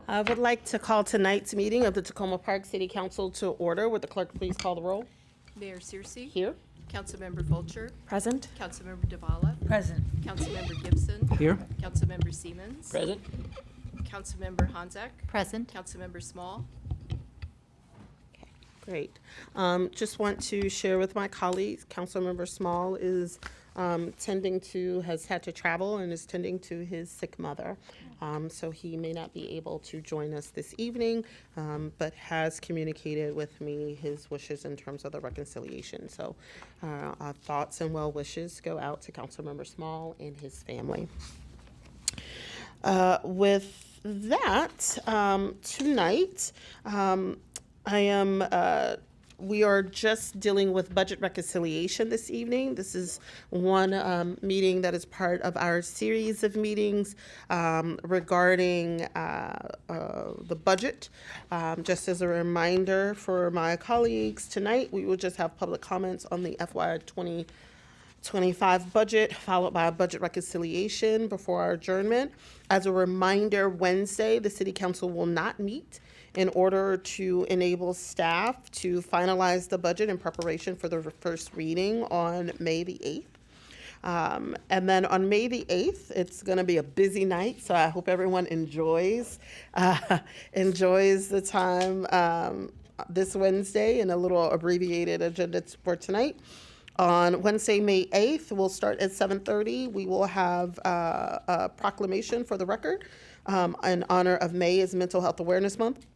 I would like to call tonight's meeting of the Tacoma Park City Council to order. Would the clerk please call the roll? Mayor Searcy. Here. Councilmember Fulcher. Present. Councilmember Davala. Present. Councilmember Gibson. Here. Councilmember Siemens. Present. Councilmember Hanzak. Present. Councilmember Small. Great. Just want to share with my colleagues, Councilmember Small is has had to travel and is tending to his sick mother. So he may not be able to join us this evening, but has communicated with me his wishes in terms of the reconciliation. So our thoughts and well wishes go out to Councilmember Small and his family. With that, tonight, we are just dealing with budget reconciliation this evening. This is one meeting that is part of our series of meetings regarding the budget. Just as a reminder for my colleagues, tonight we will just have public comments on the FY 2025 budget, followed by a budget reconciliation before our adjournment. As a reminder, Wednesday, the City Council will not meet in order to enable staff to finalize the budget in preparation for the first reading on May the 8th. And then on May the 8th, it's going to be a busy night, so I hope everyone enjoys the time this Wednesday, and a little abbreviated agenda for tonight. On Wednesday, May 8th, we'll start at 7:30. We will have a proclamation for the record in honor of May is Mental Health Awareness Month,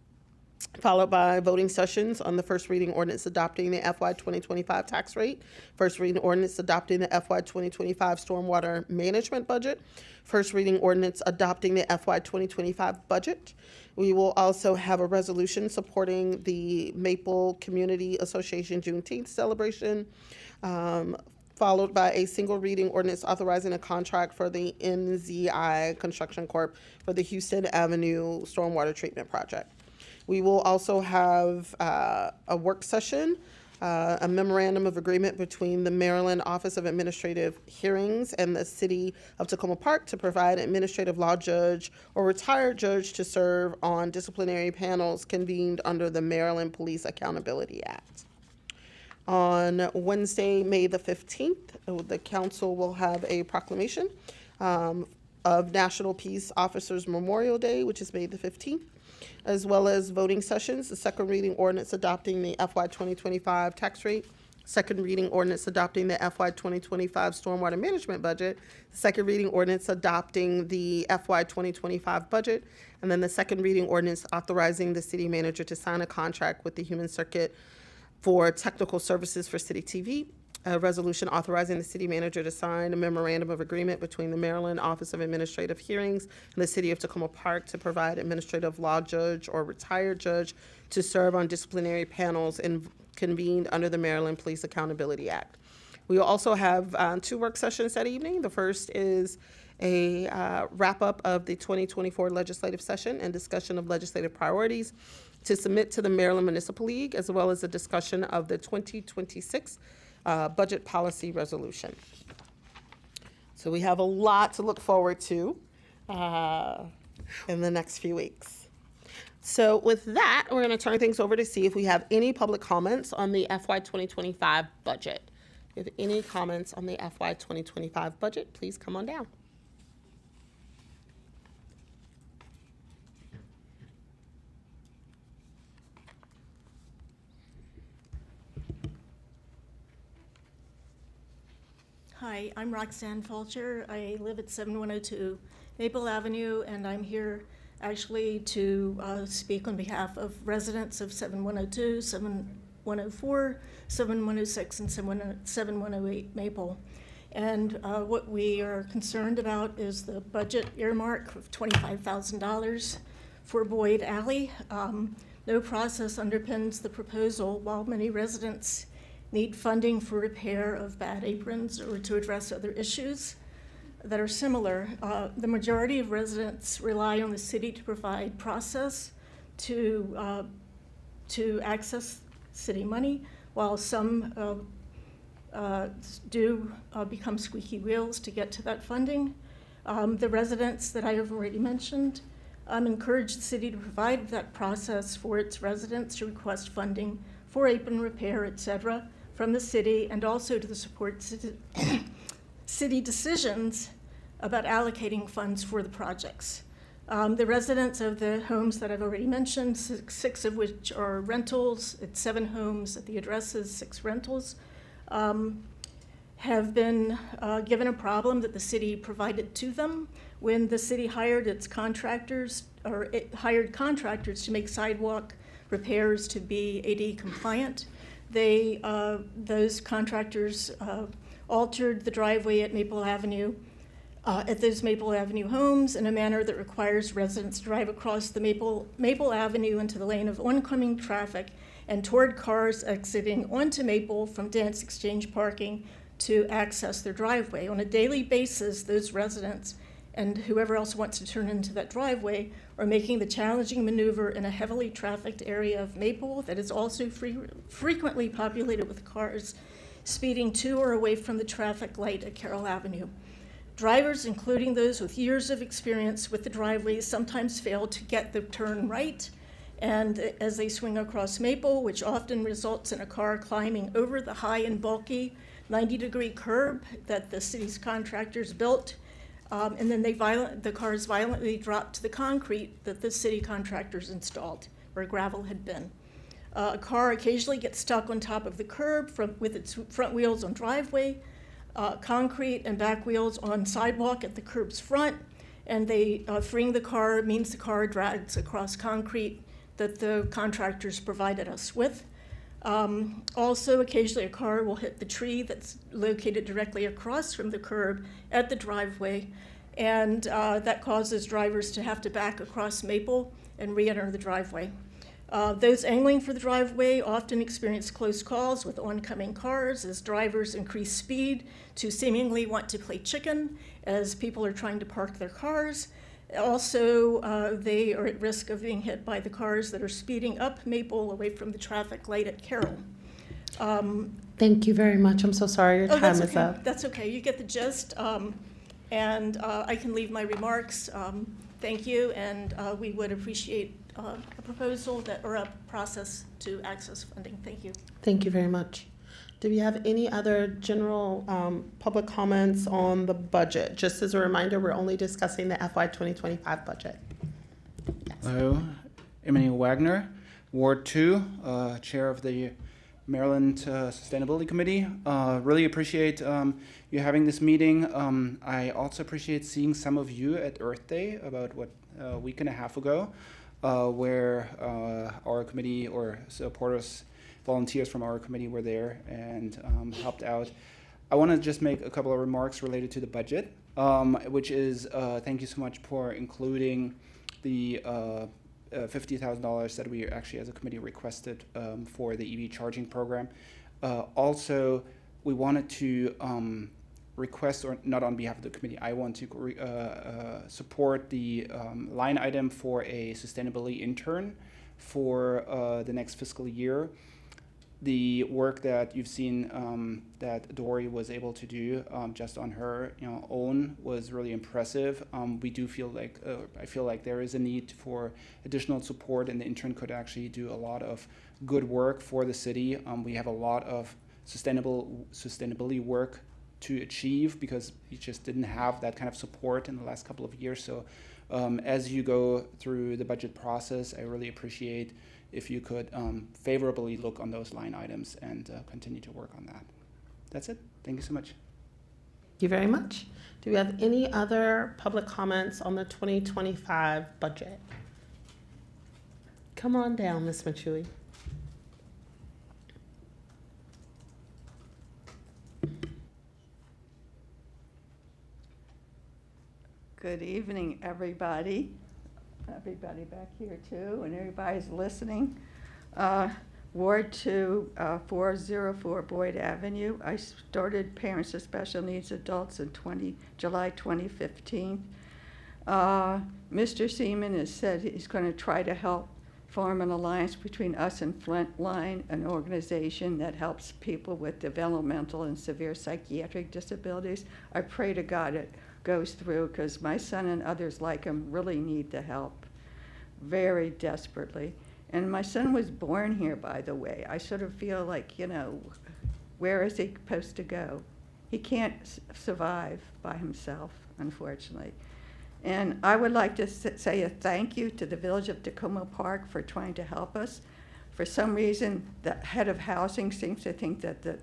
followed by voting sessions on the first reading ordinance adopting the FY 2025 tax rate, first reading ordinance adopting the FY 2025 stormwater management budget, first reading ordinance adopting the FY 2025 budget. We will also have a resolution supporting the Maple Community Association Juneteenth celebration, followed by a single reading ordinance authorizing a contract for the NZI Construction Corp. For the Houston Avenue Stormwater Treatment Project. We will also have a work session, a memorandum of agreement between the Maryland Office of Administrative Hearings and the City of Tacoma Park to provide administrative law judge or retired judge to serve on disciplinary panels convened under the Maryland Police Accountability Act. On Wednesday, May the 15th, the council will have a proclamation of National Peace Officers Memorial Day, which is May the 15th, as well as voting sessions, the second reading ordinance adopting the FY 2025 tax rate, second reading ordinance adopting the FY 2025 stormwater management budget, the second reading ordinance adopting the FY 2025 budget, and then the second reading ordinance authorizing the city manager to sign a contract with the Human Circuit for technical services for City TV, a resolution authorizing the city manager to sign a memorandum of agreement between the Maryland Office of Administrative Hearings and the City of Tacoma Park to provide administrative law judge or retired judge to serve on disciplinary panels convened under the Maryland Police Accountability Act. We will also have two work sessions that evening. The first is a wrap-up of the 2024 legislative session and discussion of legislative priorities to submit to the Maryland Municipal League, as well as a discussion of the 2026 budget policy resolution. So we have a lot to look forward to in the next few weeks. So with that, we're going to turn things over to see if we have any public comments on the FY 2025 budget. If you have any comments on the FY 2025 budget, please come on down. Hi, I'm Roxanne Fulcher. I live at 7102 Maple Avenue, and I'm here actually to speak on behalf of residents of 7102, 7104, 7106, and 7108 Maple. And what we are concerned about is the budget earmark of $25,000 for Boyd Alley. No process underpins the proposal, while many residents need funding for repair of bad aprons or to address other issues that are similar. The majority of residents rely on the city to provide process to access city money, while some do become squeaky wheels to get to that funding. The residents that I have already mentioned encourage the city to provide that process for its residents to request funding for apron repair, et cetera, from the city, and also to support city decisions about allocating funds for the projects. The residents of the homes that I've already mentioned, six of which are rentals, it's 7 homes at the addresses, 6 rentals, have been given a problem that the city provided to them when the city hired its contractors, or it hired contractors to make sidewalk repairs to be AD compliant. Those contractors altered the driveway at Maple Avenue, at those Maple Avenue homes in a manner that requires residents to drive across the Maple Avenue into the lane of oncoming traffic and toward cars exiting onto Maple from Dance Exchange parking to access their driveway. On a daily basis, those residents and whoever else wants to turn into that driveway are making the challenging maneuver in a heavily trafficked area of Maple that is also frequently populated with cars speeding to or away from the traffic light at Carroll Avenue. Drivers, including those with years of experience with the driveways, sometimes fail to get the turn right, and as they swing across Maple, which often results in a car climbing over the high and bulky 90-degree curb that the city's contractors built, and then the cars violently drop to the concrete that the city contractors installed, where gravel had been. A car occasionally gets stuck on top of the curb with its front wheels on driveway, concrete and back wheels on sidewalk at the curb's front, and freeing the car means the car drags across concrete that the contractors provided us with. Also, occasionally a car will hit the tree that's located directly across from the curb at the driveway, and that causes drivers to have to back across Maple and re-enter the driveway. Those angling for the driveway often experience close calls with oncoming cars as drivers increase speed to seemingly want to play chicken as people are trying to park their cars. Also, they are at risk of being hit by the cars that are speeding up Maple away from the traffic light at Carroll. Thank you very much. I'm so sorry your time is up. That's okay. You get the gist. And I can leave my remarks. Thank you, and we would appreciate a proposal or a process to access funding. Thank you. Thank you very much. Do we have any other general public comments on the budget? Just as a reminder, we're only discussing the FY 2025 budget. Yes. Hello, Emmanuel Wagner, Ward 2, Chair of the Maryland Sustainability Committee. Really appreciate you having this meeting. I also appreciate seeing some of you at Earth Day about a week and a half ago, where our committee or supporters, volunteers from our committee were there and helped out. I want to just make a couple of remarks related to the budget, which is thank you so much for including the $50,000 that we actually as a committee requested for the EV charging program. Also, we wanted to request, or not on behalf of the committee, I want to support the line item for a sustainability intern for the next fiscal year. The work that you've seen that Dory was able to do just on her own was really impressive. We do feel like, I feel like there is a need for additional support, and the intern could actually do a lot of good work for the city. We have a lot of sustainability work to achieve because we just didn't have that kind of support in the last couple of years. So as you go through the budget process, I really appreciate if you could favorably look on those line items and continue to work on that. That's it. Thank you so much. Thank you very much. Do we have any other public comments on the 2025 budget? Come on down, Ms. Machui. Good evening, everybody. Everybody back here too, and everybody's listening. Ward 2, 404 Boyd Avenue. I started Parents of Special Needs Adults in July 2015. Mr. Seaman has said he's going to try to help form an alliance between us and Frontline, an organization that helps people with developmental and severe psychiatric disabilities. I pray to God it goes through, because my son and others like him really need the help very desperately. And my son was born here, by the way. I sort of feel like, where is he supposed to go? He can't survive by himself, unfortunately. And I would like to say a thank you to the Village of Tacoma Park for trying to help us. For some reason, the head of housing seems to think that the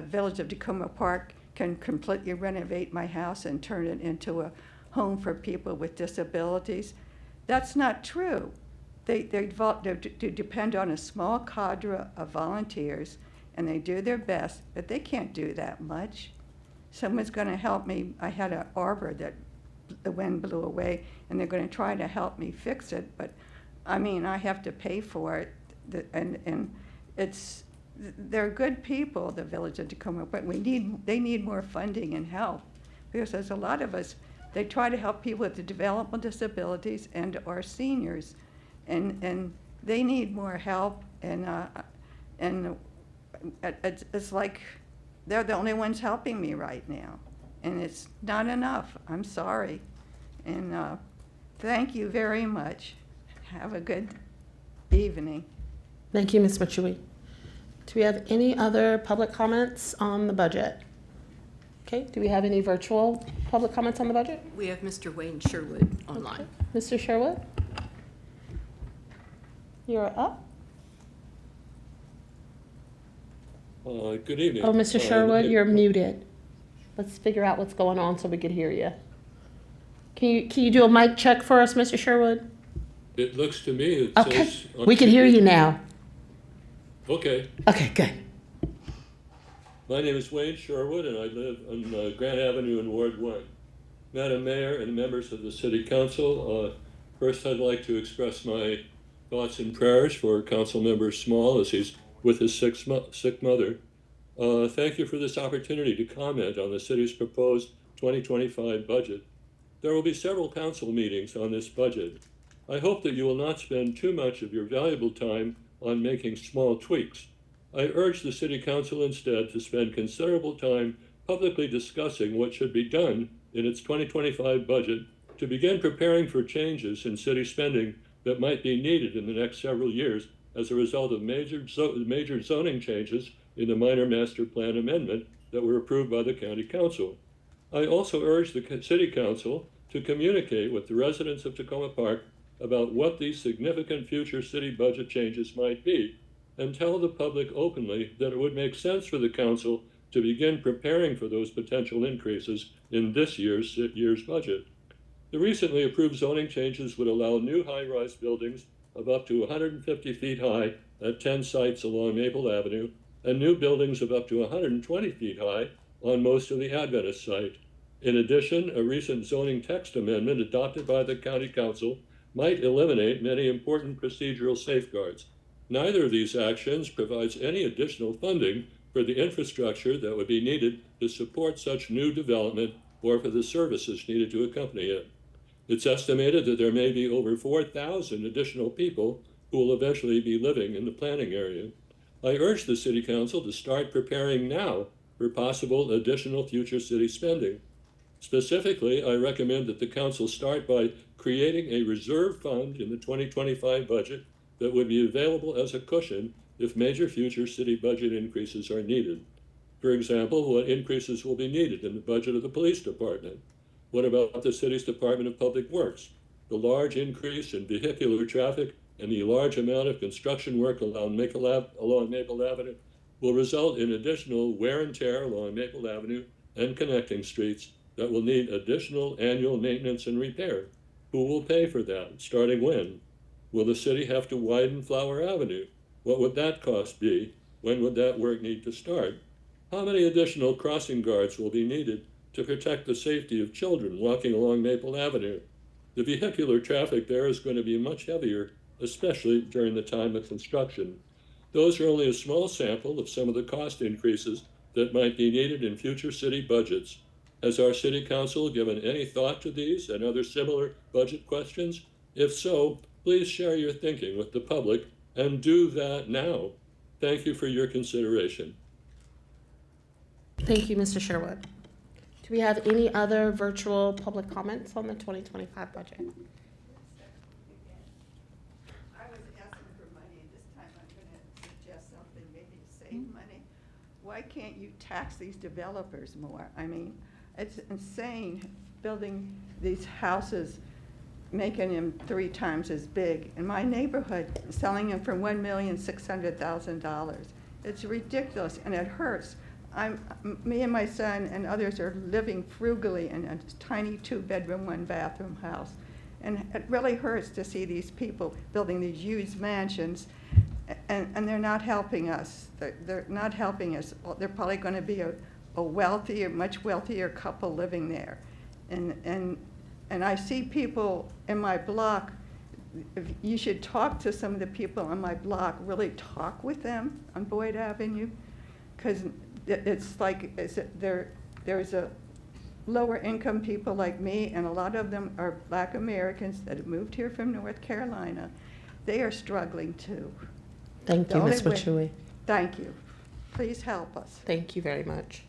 Village of Tacoma Park can completely renovate my house and turn it into a home for people with disabilities. That's not true. They depend on a small cadre of volunteers, and they do their best, but they can't do that much. Someone's going to help me. I had an arbor that the wind blew away, and they're going to try to help me fix it, but I mean, I have to pay for it, and they're good people, the Village of Tacoma, but they need more funding and help, because there's a lot of us. They try to help people with the developmental disabilities and our seniors, and they need more help. And it's like they're the only ones helping me right now, and it's not enough. I'm sorry, and thank you very much. Have a good evening. Thank you, Ms. Machui. Do we have any other public comments on the budget? Okay, do we have any virtual public comments on the budget? We have Mr. Wayne Sherwood online. Mr. Sherwood? You're up. Good evening. Oh, Mr. Sherwood, you're muted. Let's figure out what's going on so we could hear you. Can you do a mic check for us, Mr. Sherwood? It looks to me it Okay, says. we can hear you now. Okay. Okay, good. My name is Wayne Sherwood, and I live on Grant Avenue in Ward 1. Madam Mayor and members of the City Council, first I'd like to express my thoughts and prayers for Councilmember Small as he's with his sick mother. Thank you for this opportunity to comment on the city's proposed 2025 budget. There will be several council meetings on this budget. I hope that you will not spend too much of your valuable time on making small tweaks. I urge the City Council instead to spend considerable time publicly discussing what should be done in its 2025 budget to begin preparing for changes in city spending that might be needed in the next several years as a result of major zoning changes in the minor master plan amendment that were approved by the County Council. I also urge the City Council to communicate with the residents of Tacoma Park about what these significant future city budget changes might be, and tell the public openly that it would make sense for the council to begin preparing for those potential increases in this year's budget. The recently approved zoning changes would allow new high-rise buildings of up to 150 feet high at 10 sites along Maple Avenue, and new buildings of up to 120 feet high on most of the Adventist site. In addition, a recent zoning text amendment adopted by the County Council might eliminate many important procedural safeguards. Neither of these actions provides any additional funding for the infrastructure that would be needed to support such new development or for the services needed to accompany it. It's estimated that there may be over 4,000 additional people who will eventually be living in the planning area. I urge the City Council to start preparing now for possible additional future city spending. Specifically, I recommend that the Council start by creating a reserve fund in the 2025 budget that would be available as a cushion if major future city budget increases are needed. For example, what increases will be needed in the budget of the police department? What about the city's Department of Public Works? The large increase in vehicular traffic and the large amount of construction work along Maple Avenue will result in additional wear and tear along Maple Avenue and connecting streets that will need additional annual maintenance and repair. Who will pay for that? Starting when? Will the city have to widen Flower Avenue? What would that cost be? When would that work need to start? How many additional crossing guards will be needed to protect the safety of children walking along Maple Avenue? The vehicular traffic there is going to be much heavier, especially during the time of construction. Those are only a small sample of some of the cost increases that might be needed in future city budgets. Has our City Council given any thought to these and other similar budget questions? If so, please share your thinking with the public and do that now. Thank you for your consideration. Thank you, Mr. Sherwood. Do we have any other virtual public comments on the 2025 budget? I was asking for money, and this time I'm gonna suggest something, maybe to save money. Why can't you tax these developers more? I mean, it's insane building these houses, making them 3 times as big. In my neighborhood, selling them for $1,600,000. It's ridiculous, and it hurts. Me and my son and others are living frugally in a tiny 2-bedroom, 1-bathroom house. And it really hurts to see these people building these huge mansions, and they're not helping us. They're not helping us. They're probably going to be a wealthier, much wealthier couple living there. And I see people in my block. You should talk to some of the people on my block, really talk with them on Boyd Avenue, because it's like there's a lower income people like me, and a lot of them are Black Americans that have moved here from North Carolina. They are struggling too. Thank you, Ms. Wachui. Thank you. Please help us. Thank you very much.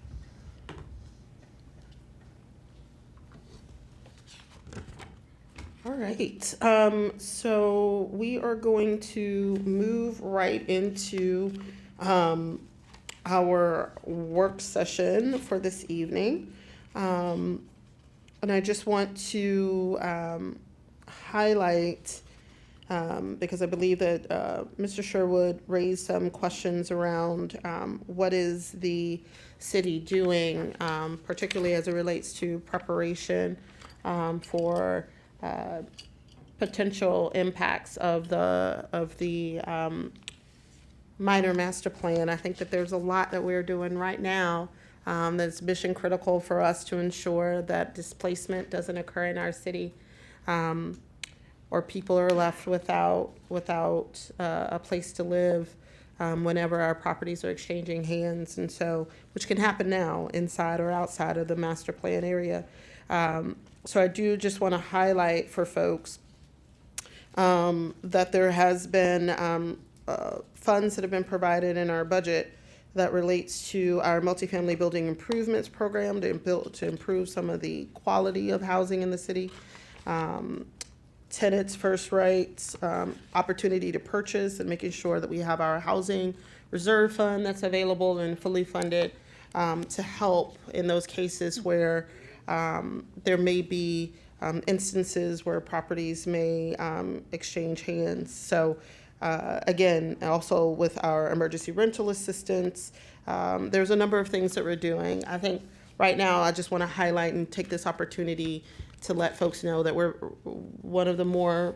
All right, so we are going to move right into our work session for this evening. And I just want to highlight, because I believe that Mr. Sherwood raised some questions around what is the city doing, particularly as it relates to preparation for potential impacts of the minor master plan. I think that there's a lot that we're doing right now that's mission critical for us to ensure that displacement doesn't occur in our city, or people are left without a place to live whenever our properties are exchanging hands, and so which can happen now inside or outside of the master plan area. So I do just want to highlight for folks that there has been funds that have been provided in our budget that relates to our multifamily building improvements program to improve some of the quality of housing in the city. Tenants' first rights, opportunity to purchase, and making sure that we have our housing reserve fund that's available and fully funded to help in those cases where there may be instances where properties may exchange hands. So again, also with our emergency rental assistance, there's a number of things that we're doing. I think right now I just want to highlight and take this opportunity to let folks know that we're one of the more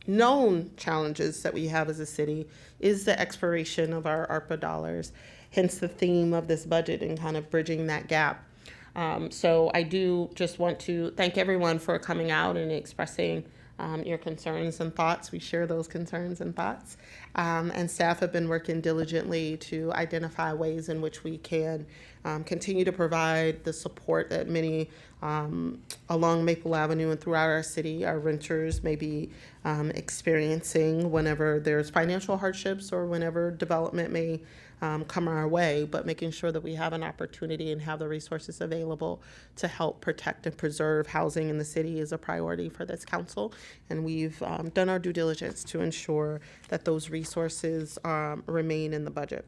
known challenges that we have as a city is the expiration of our ARPA dollars, hence the theme of this budget and kind of bridging that gap. So I do just want to thank everyone for coming out and expressing your concerns and thoughts. We share those concerns and thoughts. And staff have been working diligently to identify ways in which we can continue to provide the support that many along Maple Avenue and throughout our city, our renters may be experiencing whenever there's financial hardships or whenever development may come our way, but making sure that we have an opportunity and have the resources available to help protect and preserve housing in the city is a priority for this council. And we've done our due diligence to ensure that those resources remain in the budget.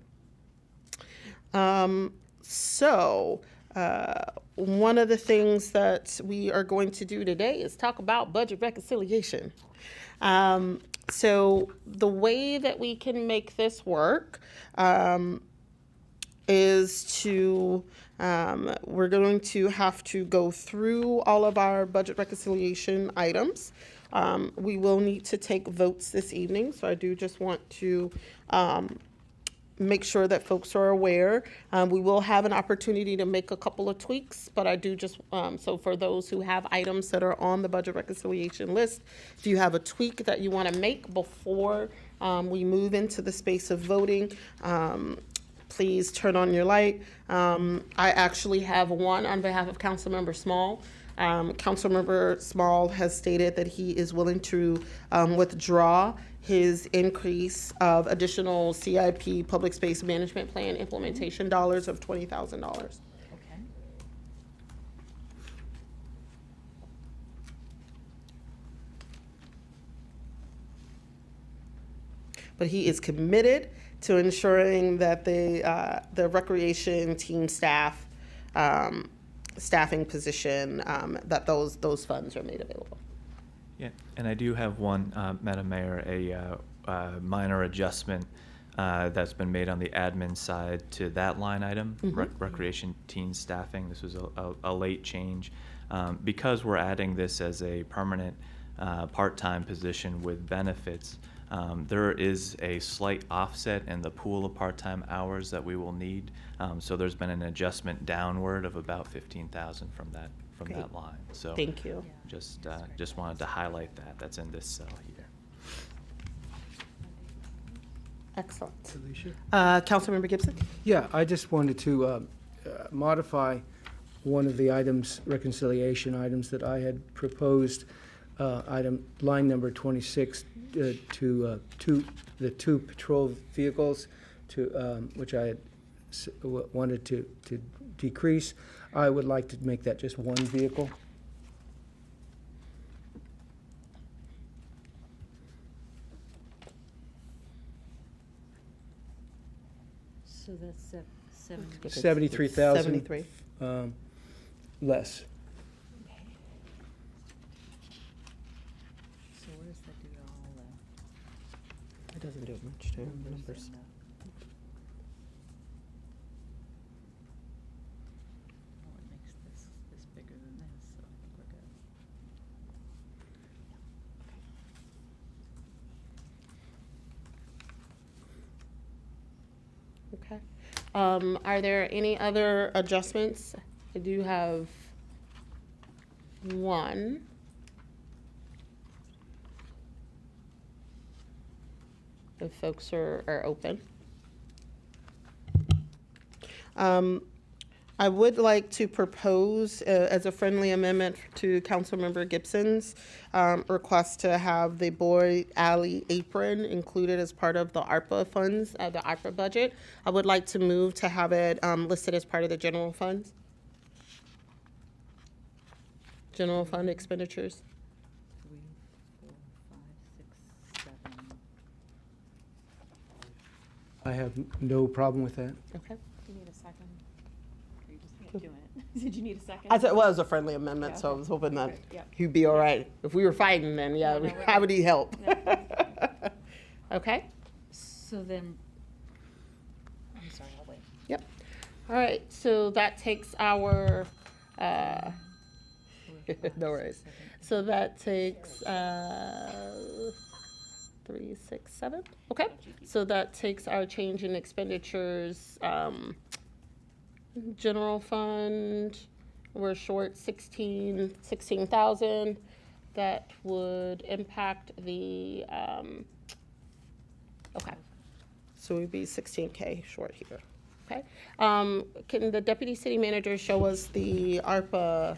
One of the things that we are going to do today is talk about budget reconciliation. So the way that we can make this work is to, we're going to have to go through all of our budget reconciliation items. We will need to take votes this evening, so I do just want to make sure that folks are aware. We will have an opportunity to make a couple of tweaks, but I do just, so for those who have items that are on the budget reconciliation list, if you have a tweak that you want to make before we move into the space of voting, please turn on your light. I actually have one on behalf of Councilmember Small. Councilmember Small has stated that he is willing to withdraw his increase of additional CIP Public Space Management Plan implementation dollars of $20,000. Okay. But he is committed to ensuring that the recreation team staff staffing position, that those funds are made available. Yeah, and I do have one, Madam Mayor, a minor adjustment that's been made on the admin side to that line item, recreation teen staffing. This was a late change. Because we're adding this as a permanent part-time position with benefits, there is a slight offset in the pool of part-time hours that we will need. So there's been an adjustment downward of about 15,000 from that Great. line. So Thank you. just wanted to highlight that. That's in this cell here. Excellent. Alicia? Councilmember Gibson? Yeah, I just wanted to modify one of the items, reconciliation items that I had proposed, line number 26, to the two patrol vehicles, which I had wanted to decrease. I would like to make that just one vehicle. So that's 70. 73,000. 73. Less. So what does that do to all the It doesn't do much to numbers numbers. and well, it makes this bigger than this, so I think we're good. Okay. Are there any other adjustments? I do have one. If folks are open. I would like to propose as a friendly amendment to Councilmember Gibson's request to have the boy alley apron included as part of the ARPA funds, the ARPA budget. I would like to move to have it listed as part of the general funds. General fund expenditures. 3, 4, 5, 6, 7. I have no problem with that. Okay. Do you need a second? Or you just doing it? Did you need a second? I said, well, it was a friendly amendment, Yeah, so I okay. was hoping that Okay, yeah. he'd be all right. If we were fighting, then yeah, No, no, we're I would good. need help. No. Okay. So then, I'm sorry, I'll wait. Yep. All right. So that takes our. 4, 5, No worries. 6, 7, 8. So that takes 3, 6, 7. Okay. So that takes our change in expenditures. General fund, we're short 16,000. that would impact the, okay. So we'd be 16K short here, okay? Can the deputy city manager show us the ARPA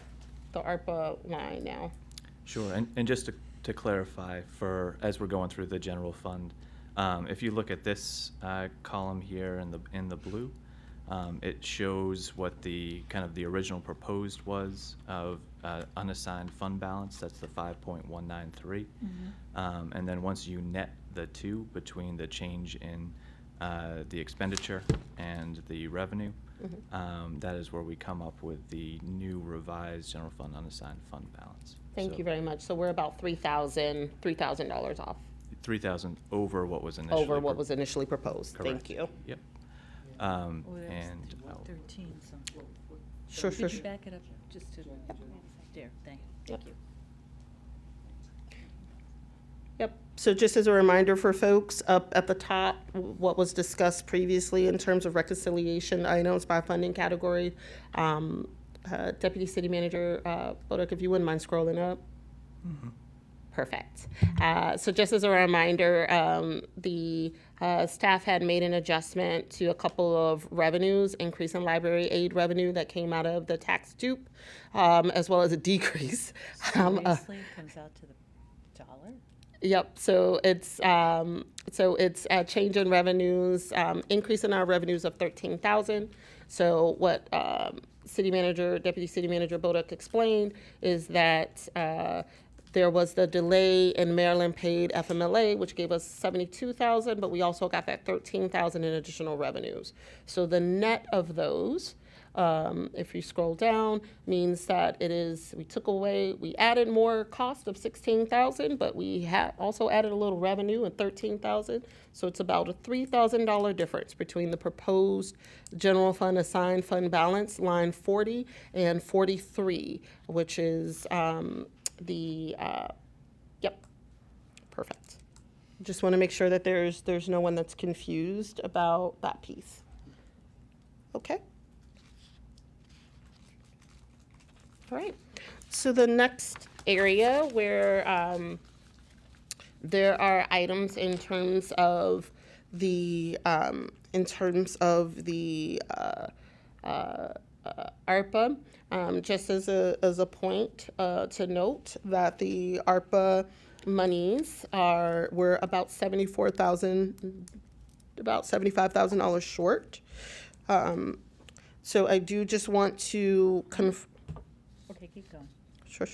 line now? Sure, and just to clarify, as we're going through the general fund, if you look at this column here in the blue, it shows what the original proposed was of unassigned fund balance. That's the 5.193. And then once you net the two between the change in the expenditure and the revenue, that is where we come up with the new revised general fund unassigned fund balance. Thank you very much. So we're about $3,000 off. 3,000 over what was initially. Over what was initially proposed. Correct. Thank you. Yep. Oh, there's And the 13 something. Sure, Could sure, you sure. back it up just to, there, thank Yep. you. Yep. So just as a reminder for folks, up at the top, what was discussed previously in terms of reconciliation items by funding category. Deputy City Manager Bodek, if you wouldn't mind scrolling up. Perfect. So just as a reminder, the staff had made an adjustment to a couple of revenues, increase in library aid revenue that came out of the tax dupe, as well as a decrease. Seriously, it comes out to the dollar? Yep, so it's a change in revenues, increase in our revenues of 13,000. So what Deputy City Manager Bodek explained is that there was the delay in Maryland paid FMLA, which gave us 72,000, but we also got that 13,000 in additional revenues. So the net of those, if you scroll down, means that we added more cost of 16,000, but we also added a little revenue of 13,000. So it's about a $3,000 difference between the proposed general fund assigned fund balance, line 40 and 43, which is yep, perfect. Just want to make sure that there's no one that's confused about that piece. Okay. All right. So the next area where there are items in terms of the ARPA. Just as a point to note that the ARPA monies were about $75,000 short. So I do just want to Okay, keep going. Sure.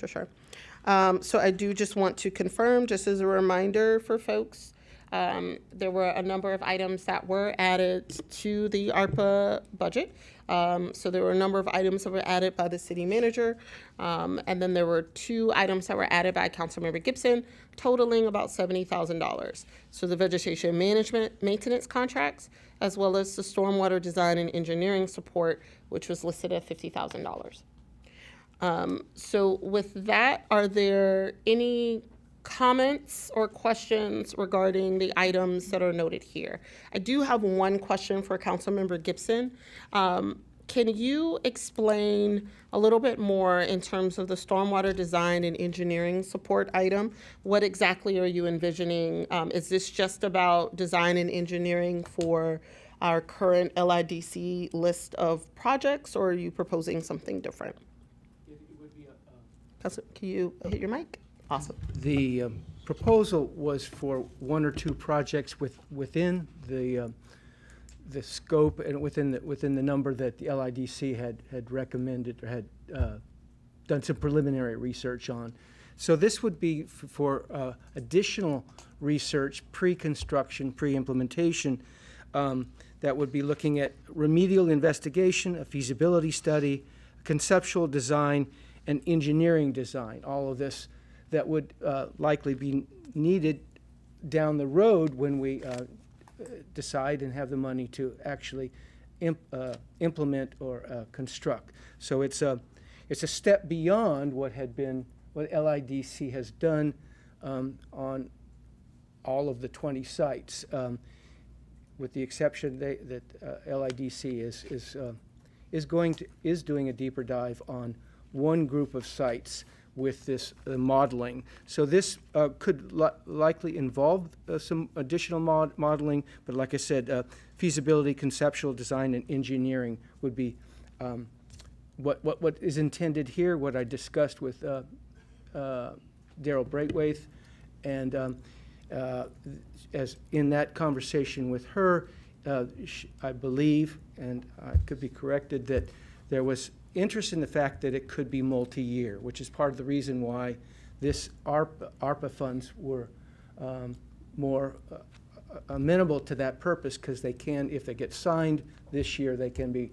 So I do just want to confirm, just as a reminder for folks, there were a number of items that were added to the ARPA budget. So there were a number of items that were added by the city manager. And then there were 2 items that were added by Councilmember Gibson, totaling about $70,000. So the vegetation management maintenance contracts, as well as the stormwater design and engineering support, which was listed at $50,000. So with that, are there any comments or questions regarding the items that are noted here? I do have one question for Councilmember Gibson. Can you explain a little bit more in terms of the stormwater design and engineering support item? What exactly are you envisioning? Is this just about design and engineering for our current LIDC list of projects, or are you proposing something different? Can you hit your mic? Awesome. The proposal was for 1 or 2 projects within the scope and within the number that the LIDC had recommended or had done some preliminary research on. So this would be for additional research, pre-construction, pre-implementation, that would be looking at remedial investigation, a feasibility study, conceptual design, and engineering design. All of this that would likely be needed down the road when we decide and have the money to actually implement or construct. So it's a step beyond what LIDC has done on all of the 20 sites, with the exception that LIDC is doing a deeper dive on one group of sites, with this modeling. So this could likely involve some additional modeling, but like I said, feasibility, conceptual design, and engineering would be what is intended here, what I discussed with Daryl Braithwaite, and as in that conversation with her, I believe, and I could be corrected, that there was interest in the fact that it could be multi-year, which is part of the reason why this ARPA funds were more amenable to that purpose, because they can, if they get signed this year, they can be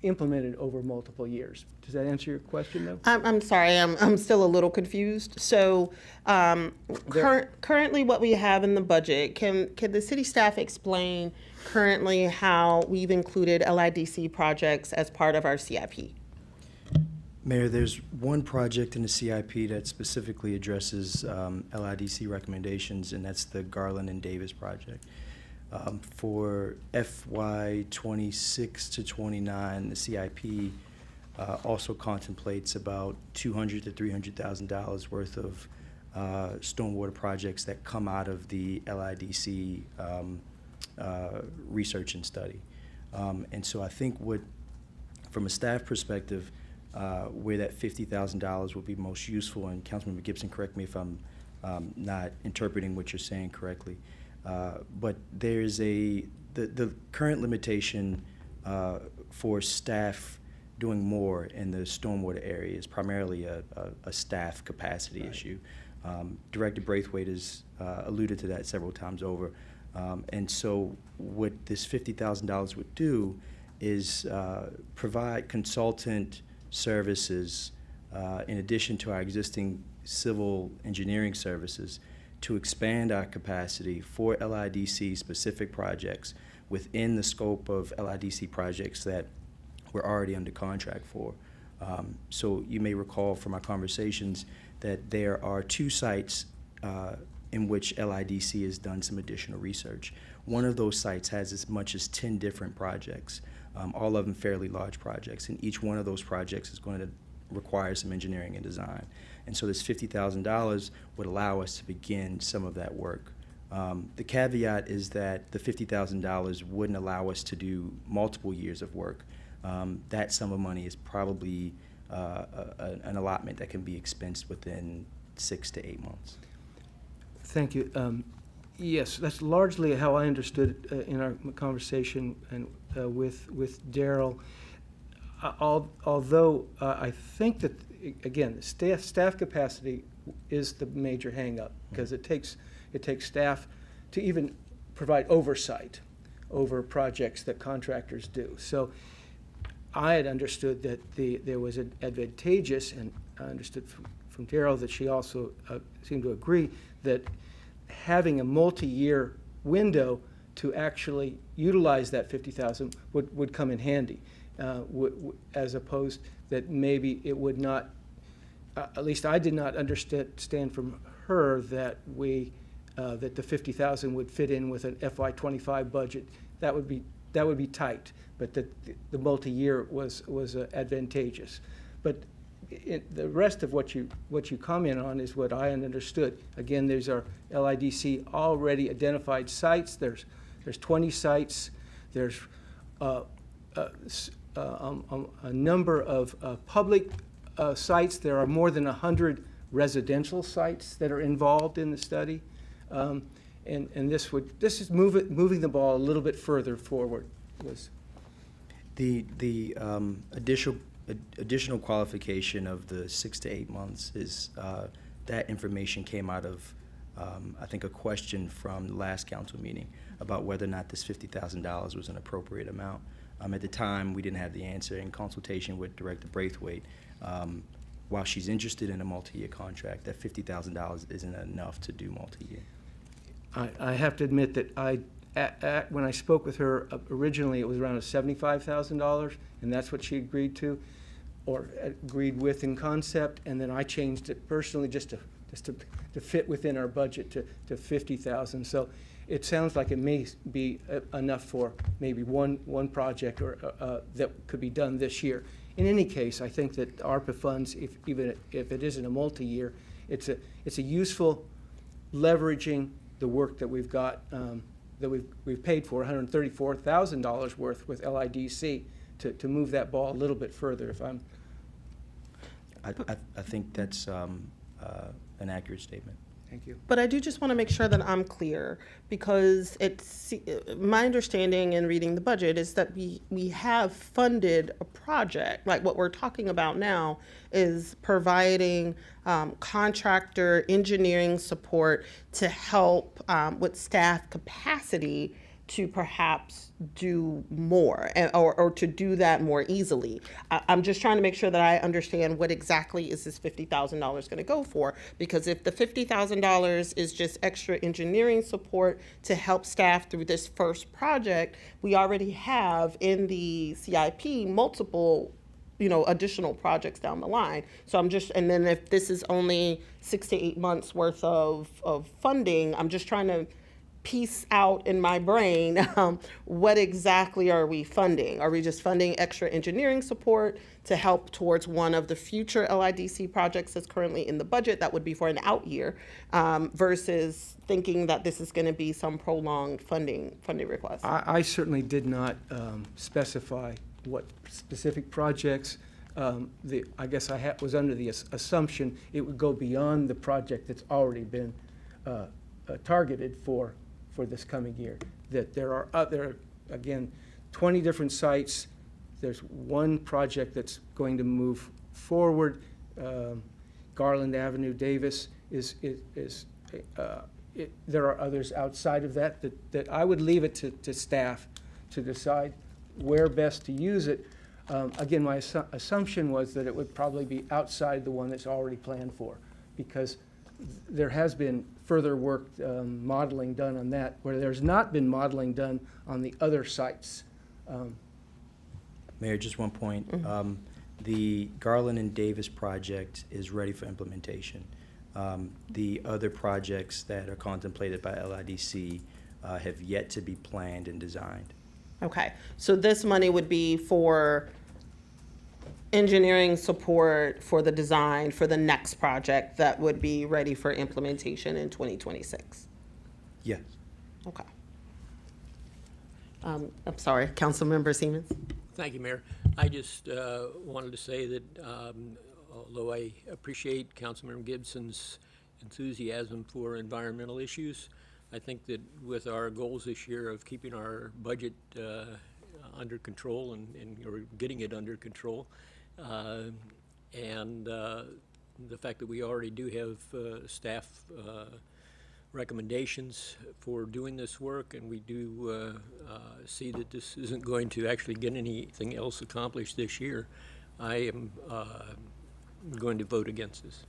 implemented over multiple years. Does that answer your question, though? I'm sorry, I'm still a little confused. So currently what we have in the budget, can the city staff explain currently how we've included LIDC projects as part of our CIP? Mayor, there's one project in the CIP that specifically addresses LIDC recommendations, and that's the Garland and Davis project. For FY 26 to 29, the CIP also contemplates about $200,000 to $300,000 worth of stormwater projects that come out of the LIDC research and study. And so I think from a staff perspective, where that $50,000 will be most useful, and Councilmember Gibson, correct me if I'm not interpreting what you're saying correctly, but there's the current limitation for staff doing more in the stormwater area is primarily a staff capacity issue. Director Braithwaite has alluded to that several times over. And so what this $50,000 would do is provide consultant services in addition to our existing civil engineering services to expand our capacity for LIDC specific projects within the scope of LIDC projects that we're already under contract for. So you may recall from our conversations that there are 2 sites in which LIDC has done some additional research. One of those sites has as much as 10 different projects, all of them fairly large projects, and each one of those projects is going to require some engineering and design. And so this $50,000 would allow us to begin some of that work. The caveat is that the $50,000 wouldn't allow us to do multiple years of work. That sum of money is probably an allotment that can be expensed within 6 to 8 months. Thank you. Yes, that's largely how I understood it in our conversation and with Daryl. Although I think that, again, staff capacity is the major hang-up, because it takes staff to even provide oversight over projects that contractors do. So I had understood that there was an advantageous, and I understood from Daryl that she also seemed to agree, that having a multi-year window to actually utilize that $50,000 would come in handy, as opposed that maybe it would not. At least I did not understand from her that that the $50,000 would fit in with an FY25 budget. That would be tight, but that the multi-year was advantageous. But the rest of what you comment on is what I understood. Again, there's our LIDC already identified sites. There's 20 sites. There's a number of public sites. There are more than 100 residential sites that are involved in the study, and this is moving the ball a little bit further forward. The additional qualification of the 6 to 8 months is that information came out of I think a question from the last council meeting about whether or not this $50,000 was an appropriate amount. At the time, we didn't have the answer. In consultation with Director Braithwaite, while she's interested in a multi-year contract, that $50,000 isn't enough to do multi-year. I have to admit that when I spoke with her originally, it was around $75,000, and that's what she agreed to, or agreed with in concept, and then I changed it personally just to fit within our budget to $50,000. So it sounds like it may be enough for maybe one project or that could be done this year. in any case, I think that ARPA funds, even if it isn't a multi-year, it's a useful leveraging the work that we've got, that we've paid for, $134,000 worth with LIDC, to move that ball a little bit further. If I'm I think that's an accurate statement. Thank you. But I do just want to make sure that I'm clear, because it's my understanding in reading the budget is that we have funded a project. Like what we're talking about now is providing contractor engineering support to help with staff capacity to perhaps do more, or to do that more easily. I'm just trying to make sure that I understand what exactly is this $50,000 going to go for, because if the $50,000 is just extra engineering support to help staff through this first project, we already have in the CIP multiple additional projects down the line. So and then if this is only 6 to 8 months worth of funding, I'm just trying to piece out in my brain, what exactly are we funding? Are we just funding extra engineering support to help towards one of the future LIDC projects that's currently in the budget that would be for an out year, versus thinking that this is going to be some prolonged funding request? I certainly did not specify what specific projects. I guess I was under the assumption it would go beyond the project that's already been targeted for this coming year. That there are other, again, 20 different sites. There's one project that's going to move forward. Garland Avenue, Davis there are others outside of that I would leave it to staff to decide where best to use it. Again, my assumption was that it would probably be outside the one that's already planned for, because there has been further work, modeling done on that, where there's not been modeling done on the other sites. Mayor, just one point. The Garland and Davis project is ready for implementation. The other projects that are contemplated by LIDC have yet to be planned and designed. Okay, so this money would be for engineering support for the design for the next project that would be ready for implementation in 2026. Yes. Okay. I'm sorry, Councilmember Siemens. Thank you, Mayor. I just wanted to say that although I appreciate Councilmember Gibson's enthusiasm for environmental issues, I think that with our goals this year of keeping our budget under control or getting it under control, and the fact that we already do have staff recommendations for doing this work, and we do see that this isn't going to actually get anything else accomplished this year, I am going to vote against this.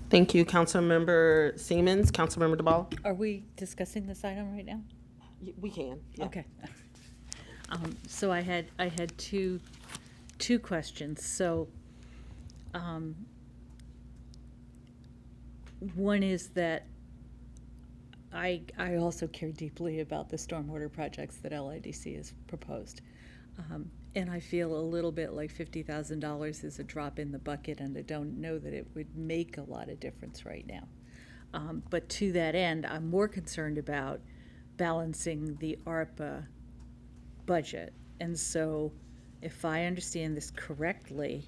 Thank you, Councilmember Siemens. Councilmember DeBall? Are we discussing this item right now? We can. Yeah. Okay. So I had two questions. So one is that I also care deeply about the stormwater projects that LIDC has proposed. And I feel a little bit like $50,000 is a drop in the bucket, and I don't know that it would make a lot of difference right now. But to that end, I'm more concerned about balancing the ARPA budget. And so if I understand this correctly,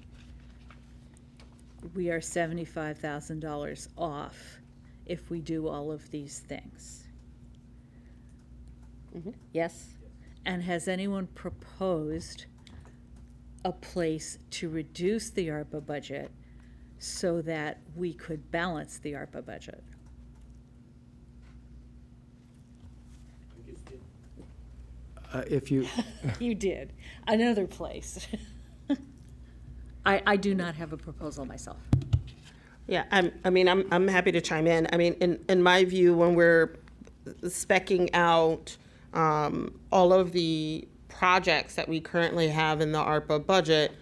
we are $75,000 off if we do all of these things. Mm-hmm. Yes? And has anyone proposed a place to reduce the ARPA budget so that we could balance the ARPA budget? If you, You did. Another place. I do not have a proposal myself. Yeah, I'm happy to chime in. I mean, in my view, when we're speccing out all of the projects that we currently have in the ARPA budget,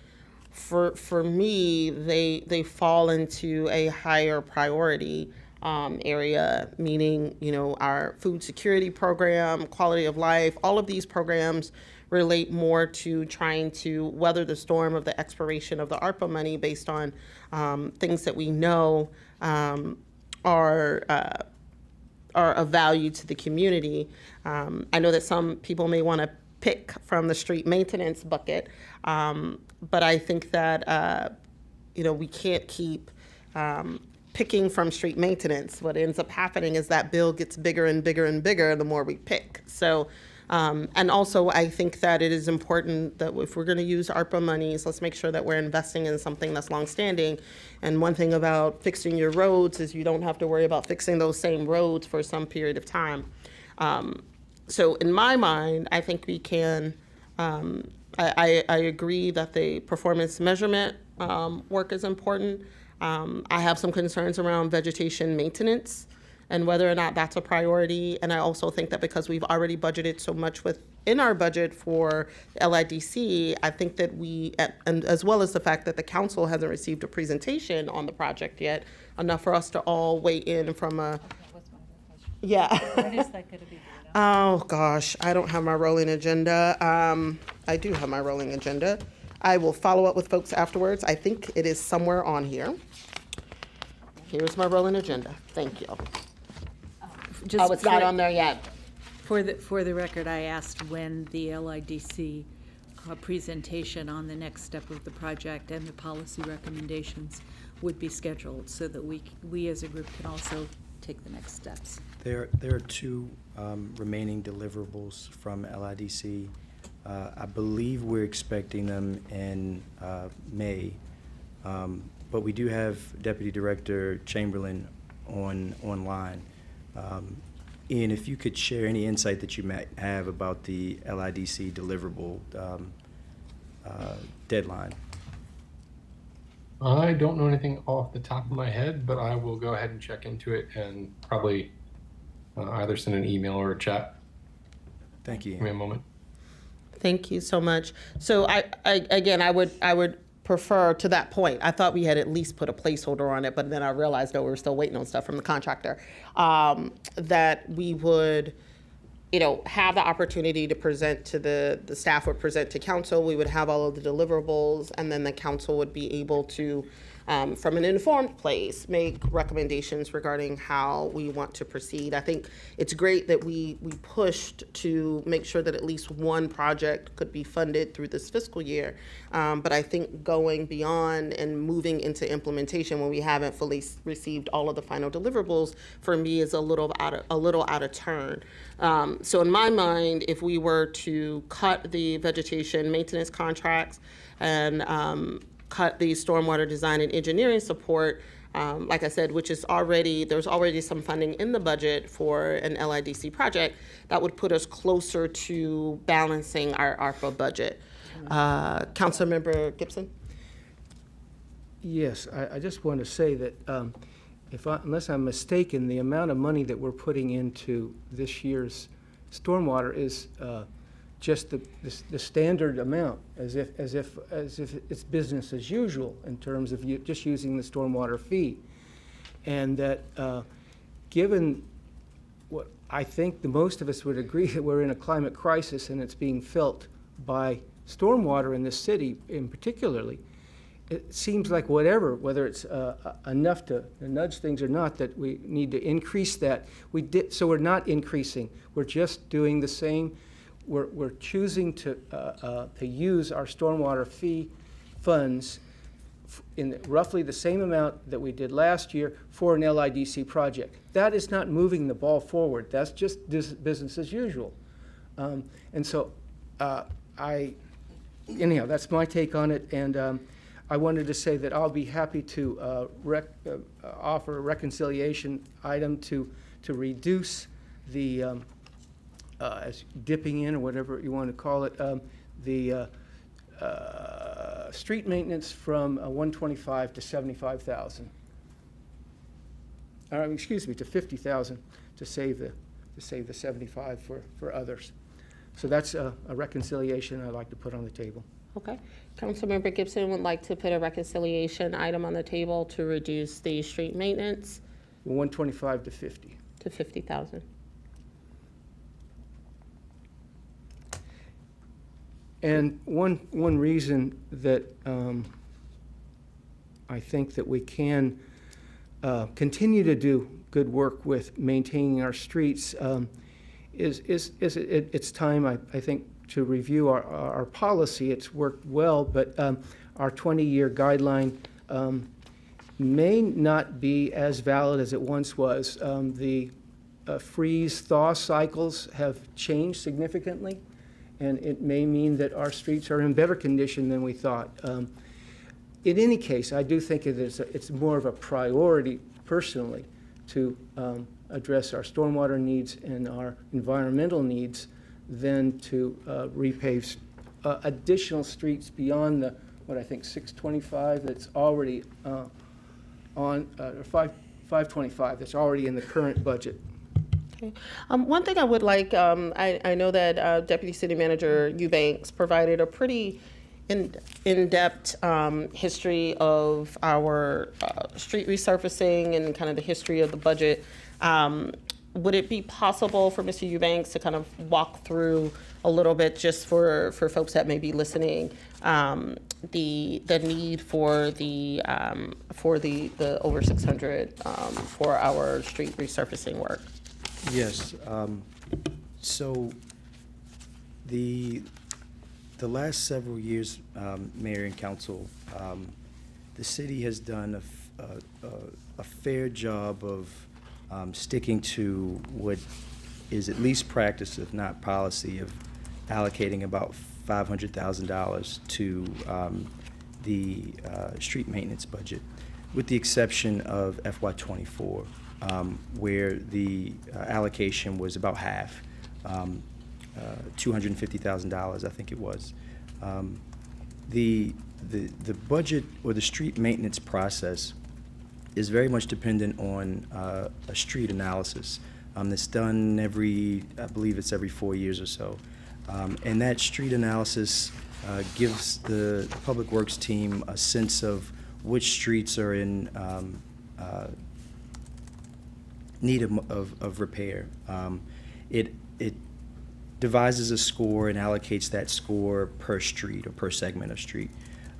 for me, they fall into a higher priority area, meaning, our food security program, quality of life, all of these programs relate more to trying to weather the storm of the expiration of the ARPA money based on things that we know are of value to the community. I know that some people may want to pick from the street maintenance bucket, but I think that we can't keep picking from street maintenance. What ends up happening is that bill gets bigger and bigger and bigger the more we pick. So, and also I think that it is important that if we're going to use ARPA monies, let's make sure that we're investing in something that's longstanding. And one thing about fixing your roads is you don't have to worry about fixing those same roads for some period of time. So in my mind, I think we can, I agree that the performance measurement work is important. I have some concerns around vegetation maintenance and whether or not that's a priority. And I also think that because we've already budgeted so much within our budget for LIDC, I think that and as well as the fact that the council hasn't received a presentation on the project yet, enough for us to all weigh in from a, What's my other question? yeah. When is that gonna be? Oh, gosh, I don't have my rolling agenda. I do have my rolling agenda. I will follow up with folks afterwards. I think it is somewhere on here. Here's my rolling agenda. Thank you. Oh, it's not on there yet. For the record, I asked when the LIDC presentation on the next step of the project and the policy recommendations would be scheduled so that we as a group can also take the next steps. There are two remaining deliverables from LIDC. I believe we're expecting them in May, but we do have Deputy Director Chamberlain online. Ian, if you could share any insight that you might have about the LIDC deliverable deadline. I don't know anything off the top of my head, but I will go ahead and check into it and probably either send an email or a chat. Thank you, Give me a Ian. moment. Thank you so much. So I would prefer to that point. I thought we had at least put a placeholder on it, but then I realized that we were still waiting on stuff from the contractor. That we would, have the opportunity to present to the staff would present to council. We would have all of the deliverables, and then the council would be able to, from an informed place, make recommendations regarding how we want to proceed. I think it's great that we pushed to make sure that at least one project could be funded through this fiscal year. But I think going beyond and moving into implementation when we haven't fully received all of the final deliverables, for me, is a little out of turn. So in my mind, if we were to cut the vegetation maintenance contracts and cut the stormwater design and engineering support, like I said, which is there's already some funding in the budget for an LIDC project, that would put us closer to balancing our ARPA budget. Councilmember Gibson? Yes, I just want to say that unless I'm mistaken, the amount of money that we're putting into this year's stormwater is just the standard amount, as if it's business as usual in terms of just using the stormwater fee, and that given what I think the most of us would agree that we're in a climate crisis and it's being felt by stormwater in this city in particularly, it seems like whether it's enough to nudge things or not, that we need to increase that. So we're not increasing. We're just doing the same. We're choosing to use our stormwater fee funds in roughly the same amount that we did last year for an LIDC project. That is not moving the ball forward. That's just business as usual. And so anyhow, that's my take on it. And I wanted to say that I'll be happy to offer a reconciliation item to reduce the as dipping in, or whatever you want to call it, the street maintenance from 125 to 75,000. Excuse me, to 50,000 to save the 75 for others. So that's a reconciliation I'd like to put on the table. Okay. Councilmember Gibson would like to put a reconciliation item on the table to reduce the street maintenance 125 to 50. to 50,000. And one reason that I think that we can continue to do good work with maintaining our streets is it's time, I think, to review our policy. It's worked well, but our 20-year guideline may not be as valid as it once was. The freeze-thaw cycles have changed significantly, and it may mean that our streets are in better condition than we thought. In any case, I do think it's more of a priority, personally, to address our stormwater needs and our environmental needs than to repave additional streets beyond the, what I think, 625 that's already on, 525 that's already in the current budget. Okay. One thing I would like, I know that Deputy City Manager Eubanks provided a pretty in-depth history of our street resurfacing and kind of the history of the budget. Would it be possible for Mr. Eubanks to kind of walk through a little bit, just for folks that may be listening, the need for the over 600 for our street resurfacing work? Yes. So the last several years, Mayor and Council, the city has done a fair job of sticking to what is at least practice, if not policy, of allocating about $500,000 to the street maintenance budget, with the exception of FY24, where the allocation was about half, $250,000, I think it was. The budget or the street maintenance process is very much dependent on a street analysis that's done I believe it's every 4 years or so. And that street analysis gives the Public Works team a sense of which streets are in need of repair. It devises a score and allocates that score per street or per segment of street.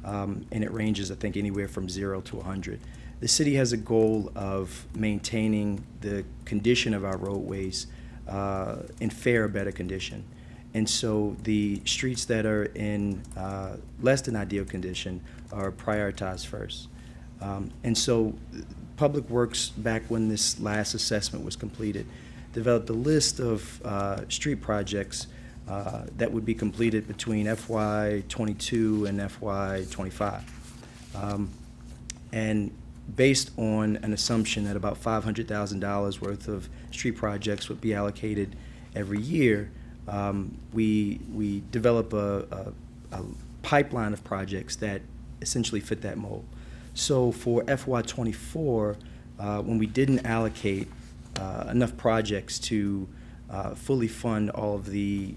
And it ranges, I think, anywhere from 0 to 100. The city has a goal of maintaining the condition of our roadways in fair or better condition. And so the streets that are in less than ideal condition are prioritized first. And so Public Works, back when this last assessment was completed, developed a list of street projects that would be completed between FY22 and FY25. And based on an assumption that about $500,000 worth of street projects would be allocated every year, we develop a pipeline of projects that essentially fit that mold. So for FY24, when we didn't allocate enough projects to fully fund all of the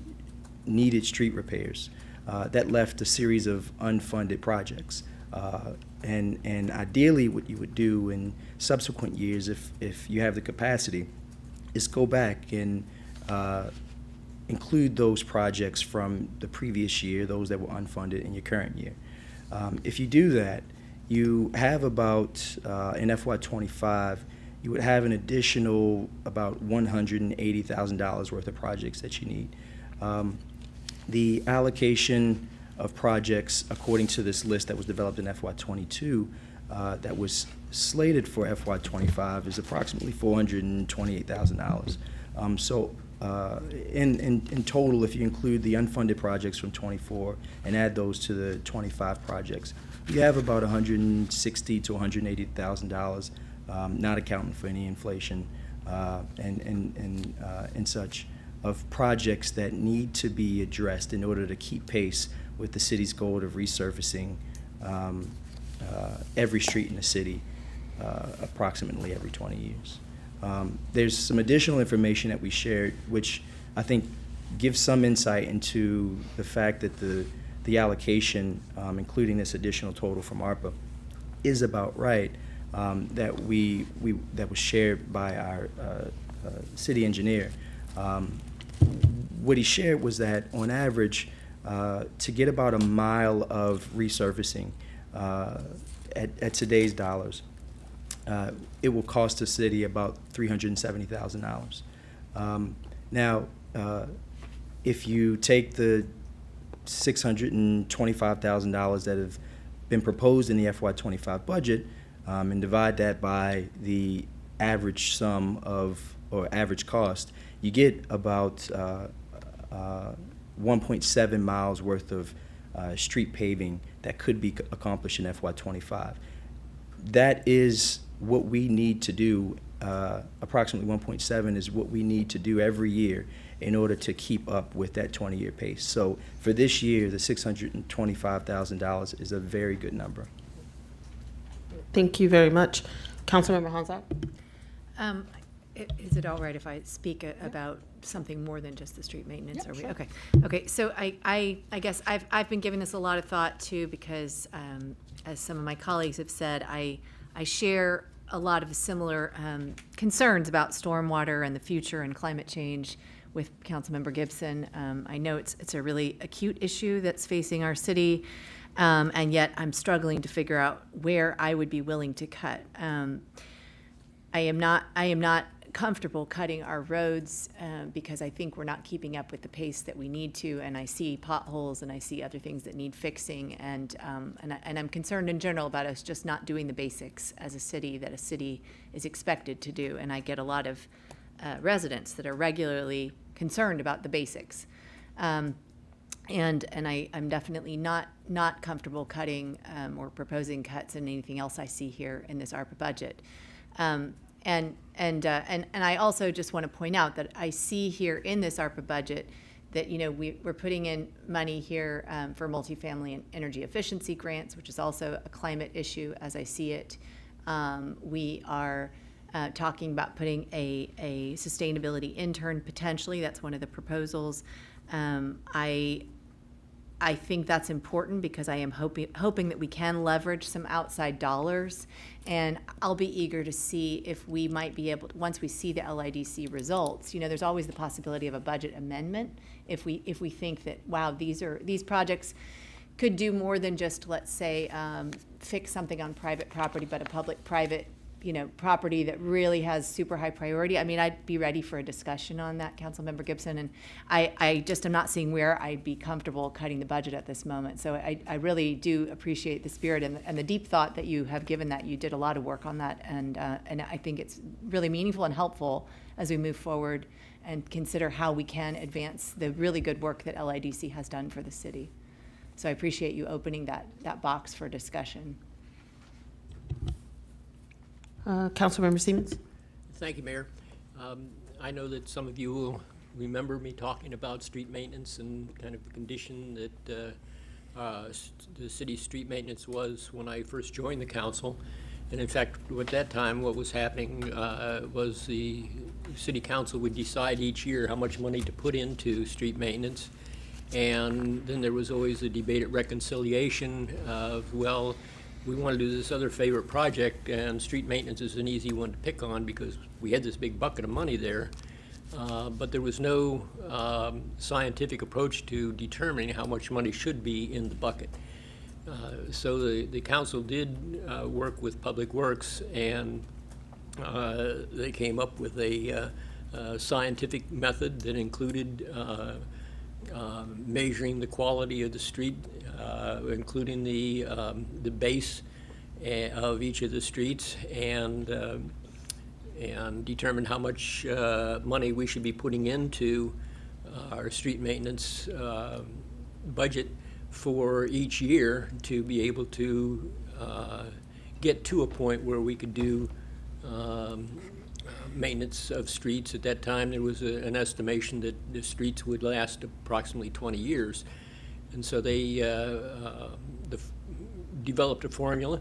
needed street repairs, that left a series of unfunded projects. And ideally what you would do in subsequent years, if you have the capacity, is go back and include those projects from the previous year, those that were unfunded, in your current year. If you do that, you have about, in FY25, you would have an additional about $180,000 worth of projects that you need. The allocation of projects, according to this list that was developed in FY22, that was slated for FY25, is approximately $428,000. So in total, if you include the unfunded projects from 24 and add those to the 25 projects, you have about $160,000 to $180,000, not accounting for any inflation and such, of projects that need to be addressed in order to keep pace with the city's goal of resurfacing every street in the city approximately every 20 years. There's some additional information that we shared, which I think gives some insight into the fact that the allocation, including this additional total from ARPA, is about right, that was shared by our city engineer. What he shared was that on average, to get about a mile of resurfacing at today's dollars, it will cost the city about $370,000. Now, if you take the $625,000 that have been proposed in the FY25 budget and divide that by the average sum of, or average cost, you get about 1.7 miles worth of street paving that could be accomplished in FY25. That is what we need to do. Approximately 1.7 is what we need to do every year in order to keep up with that 20-year pace. So for this year, the $625,000 is a very good number. Thank you very much. Councilmember Honzak? Is it all right if I speak about something more than just the street maintenance? Yeah, Are we sure. okay? Okay. So I guess I've been giving this a lot of thought too, because as some of my colleagues have said, I share a lot of similar concerns about stormwater and the future and climate change with Councilmember Gibson. I know it's a really acute issue that's facing our city, and yet I'm struggling to figure out where I would be willing to cut. I am not comfortable cutting our roads because I think we're not keeping up with the pace that we need to, and I see potholes and I see other things that need fixing, and I'm concerned in general about us just not doing the basics as a city that a city is expected to do, and I get a lot of residents that are regularly concerned about the basics, and I'm definitely not comfortable cutting or proposing cuts in anything else I see here in this ARPA budget. And I also just want to point out that I see here in this ARPA budget that, you know, we're putting in money here for multifamily and energy efficiency grants, which is also a climate issue as I see it. We are talking about putting a sustainability intern potentially. That's one of the proposals. I think that's important because I am hoping that we can leverage some outside dollars, and I'll be eager to see if we might be able to, once we see the LIDC results, you know, there's always the possibility of a budget amendment if we think that, wow, these projects could do more than just, let's say, fix something on private property, but a public-private, you know, property that really has super high priority. I mean, I'd be ready for a discussion on that, Councilmember Gibson, and I just am not seeing where I'd be comfortable cutting the budget at this moment. So I really do appreciate the spirit and the deep thought that you have given that. You did a lot of work on that, and I think it's really meaningful and helpful as we move forward and consider how we can advance the really good work that LIDC has done for the city. So I appreciate you opening that box for discussion. Councilmember Siemens? Thank you, Mayor. I know that some of you will remember me talking about street maintenance and kind of the condition that the city's street maintenance was when I first joined the council. And in fact, at that time, what was happening was the city council would decide each year how much money to put into street maintenance. And then there was always a debate at reconciliation of, well, we want to do this other favorite project, and street maintenance is an easy one to pick on because we had this big bucket of money there, but there was no scientific approach to determining how much money should be in the bucket. So the council did work with Public Works, and they came up with a scientific method that included measuring the quality of the street, including the base of each of the streets, and determine how much money we should be putting into our street maintenance budget for each year to be able to get to a point where we could do maintenance of streets. At that time, there was an estimation that the streets would last approximately 20 years. And so they developed a formula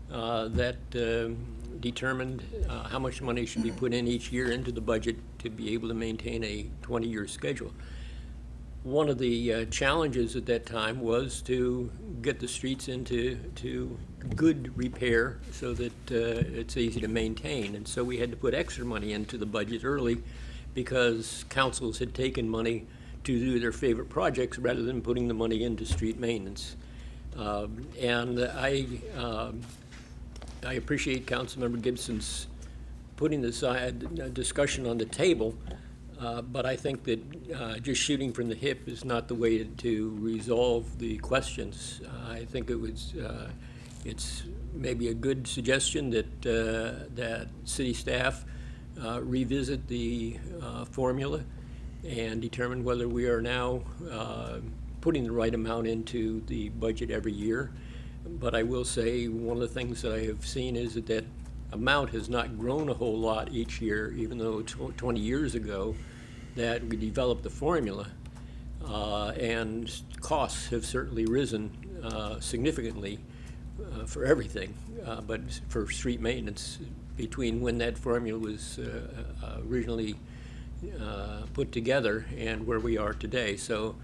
that determined how much money should be put in each year into the budget to be able to maintain a 20-year schedule. One of the challenges at that time was to get the streets into good repair so that it's easy to maintain. And so we had to put extra money into the budget early because councils had taken money to do their favorite projects rather than putting the money into street maintenance. And I appreciate Councilmember Gibson's putting this discussion on the table, but I think that just shooting from the hip is not the way to resolve the questions. I think it's maybe a good suggestion that that city staff revisit the formula and determine whether we are now putting the right amount into the budget every year. But I will say, one of the things that I have seen is that that amount has not grown a whole lot each year, even though 20 years ago that we developed the formula. And costs have certainly risen significantly for everything, but for street maintenance, between when that formula was originally put together and where we are today. So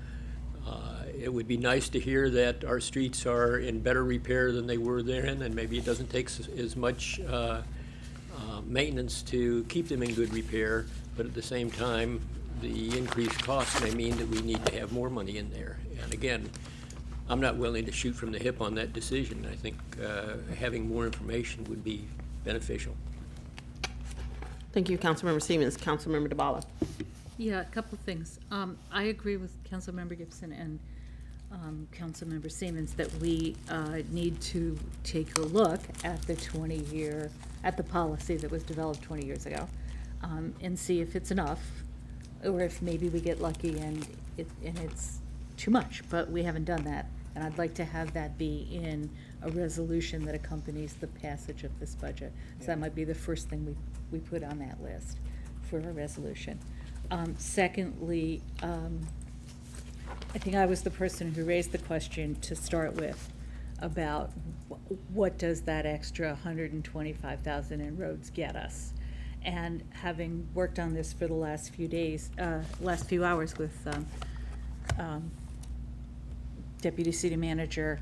it would be nice to hear that our streets are in better repair than they were then, and maybe it doesn't take as much maintenance to keep them in good repair, but at the same time, the increased costs may mean that we need to have more money in there. And again, I'm not willing to shoot from the hip on that decision. I think having more information would be beneficial. Thank you, Councilmember Siemens. Councilmember DeBala. Yeah, a couple of things. I agree with Councilmember Gibson and Councilmember Siemens that we need to take a look at the 20-year, at the policy that was developed 20 years ago, and see if it's enough, or if maybe we get lucky and it's too much, but we haven't done that. And I'd like to have that be in a resolution that accompanies the passage of this budget. So that might be the first thing we put on that list for a resolution. Secondly, I think I was the person who raised the question to start with about what does that extra $125,000 in roads get us? And having worked on this for the last few days, last few hours with Deputy City Manager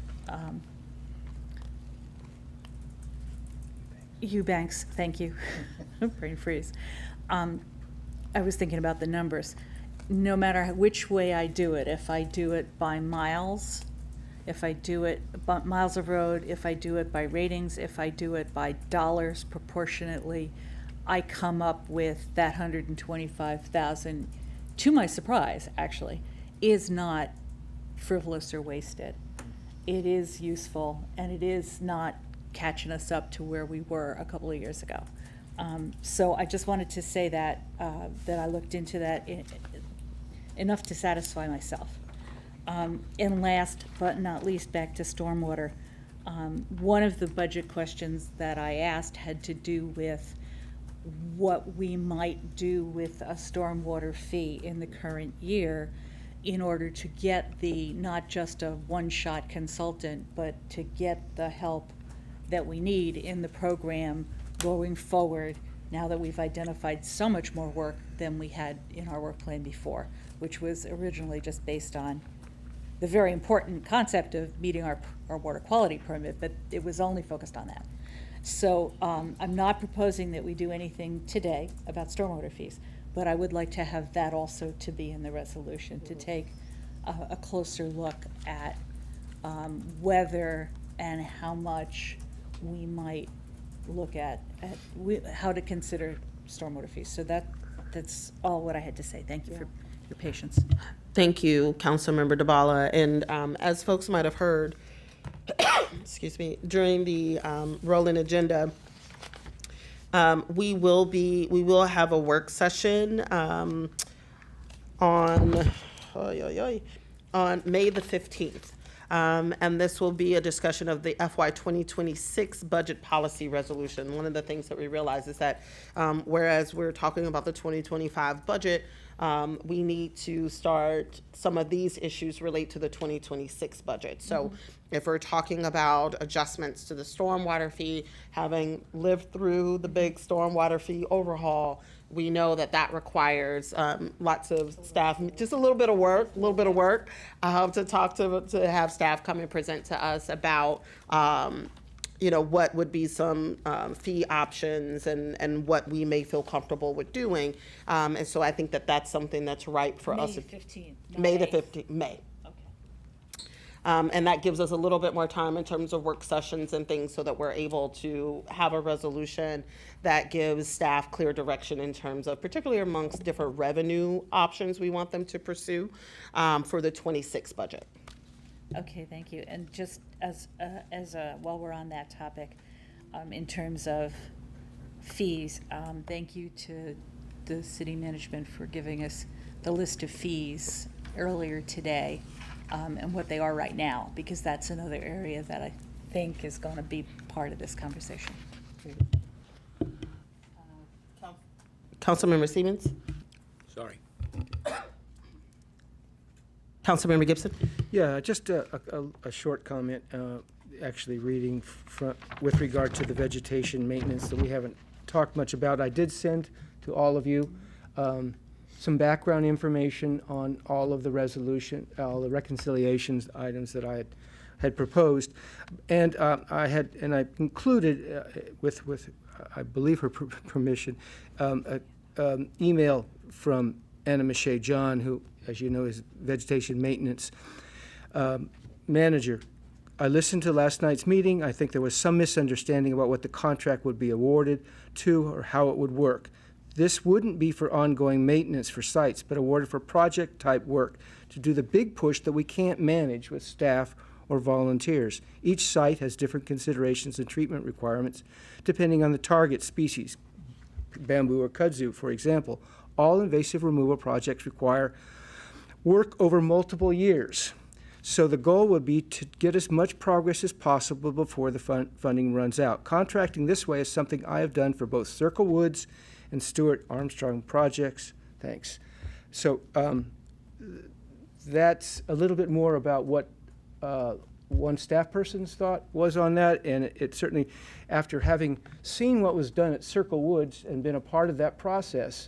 Eubanks, thank you, brain freeze. I was thinking about the numbers. No matter which way I do it, if I do it by miles, if I do it by miles of road, if I do it by ratings, if I do it by dollars proportionately, I come up with that $125,000, to my surprise, actually, is not frivolous or wasted. It is useful, and it is not catching us up to where we were a couple of years ago. So I just wanted to say that, that I looked into that enough to satisfy myself. And last but not least, back to stormwater. One of the budget questions that I asked had to do with what we might do with a stormwater fee in the current year in order to get the, not just a one-shot consultant, but to get the help that we need in the program going forward, now that we've identified so much more work than we had in our work plan before, which was originally just based on the very important concept of meeting our water quality permit, but it was only focused on that. So I'm not proposing that we do anything today about stormwater fees, but I would like to have that also to be in the resolution, to take a closer look at whether and how much we might look at how to consider stormwater fees. So that's all what I had to say. Thank you for your patience. Thank you, Councilmember DeBala. And as folks might have heard, excuse me, during the rolling agenda, we will have a work session on May the 15th. And this will be a discussion of the FY 2026 budget policy resolution. One of the things that we realize is that whereas we're talking about the 2025 budget, we need to start, some of these issues relate to the 2026 budget. So if we're talking about adjustments to the stormwater fee, having lived through the big stormwater fee overhaul, we know that that requires lots of staff, just a little bit of work, to talk to have staff come and present to us about what would be some fee options and what we may feel comfortable with doing. And so I think that that's something that's ripe for us. May 15th. May the 15th, May. Okay. And that gives us a little bit more time in terms of work sessions and things so that we're able to have a resolution that gives staff clear direction in terms of, particularly amongst different revenue options we want them to pursue for the 26 budget. Okay, thank you. And just while we're on that topic, in terms of fees, thank you to the city management for giving us the list of fees earlier today, and what they are right now, because that's another area that I think is going to be part of this conversation. Councilmember Siemens? Sorry. Councilmember Gibson? Yeah, just a short comment, actually reading with regard to the vegetation maintenance that we haven't talked much about. I did send to all of you some background information on all of the all the reconciliations items that I had proposed, and I included with I believe her permission, email from Anna Mache John, who, as you know, is vegetation maintenance manager. I listened to last night's meeting. I think there was some misunderstanding about what the contract would be awarded to or how it would work. This wouldn't be for ongoing maintenance for sites, but awarded for project-type work to do the big push that we can't manage with staff or volunteers. Each site has different considerations and treatment requirements depending on the target species, bamboo or kudzu, for example. All invasive removal projects require work over multiple years. So the goal would be to get as much progress as possible before the funding runs out. Contracting this way is something I have done for both Circle Woods and Stuart Armstrong projects. Thanks. So that's a little bit more about what one staff person's thought was on that, and it certainly, after having seen what was done at Circle Woods and been a part of that process,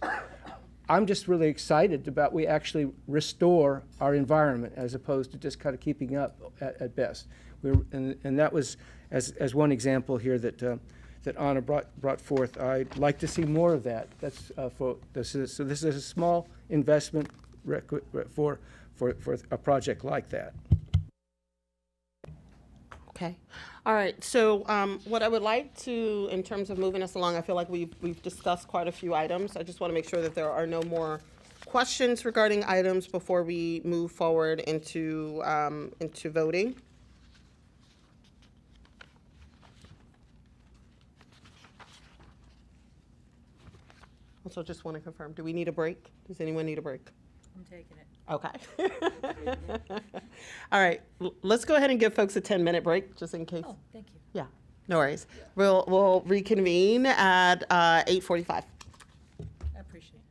I'm just really excited about we actually restore our environment as opposed to just kind of keeping up at best. And that was, as one example here that Anna brought forth. I'd like to see more of that. So this is a small investment for a project like that. Okay. All right. So what I would like to, in terms of moving us along, I feel like we've discussed quite a few items. I just want to make sure that there are no more questions regarding items before we move forward into voting. Also, just want to confirm, do we need a break? Does anyone need a break? I'm taking it. Okay. All right, let's go ahead and give folks a 10-minute break, just in case. Oh, thank you. Yeah, no worries. We'll reconvene at 8:45. I appreciate it.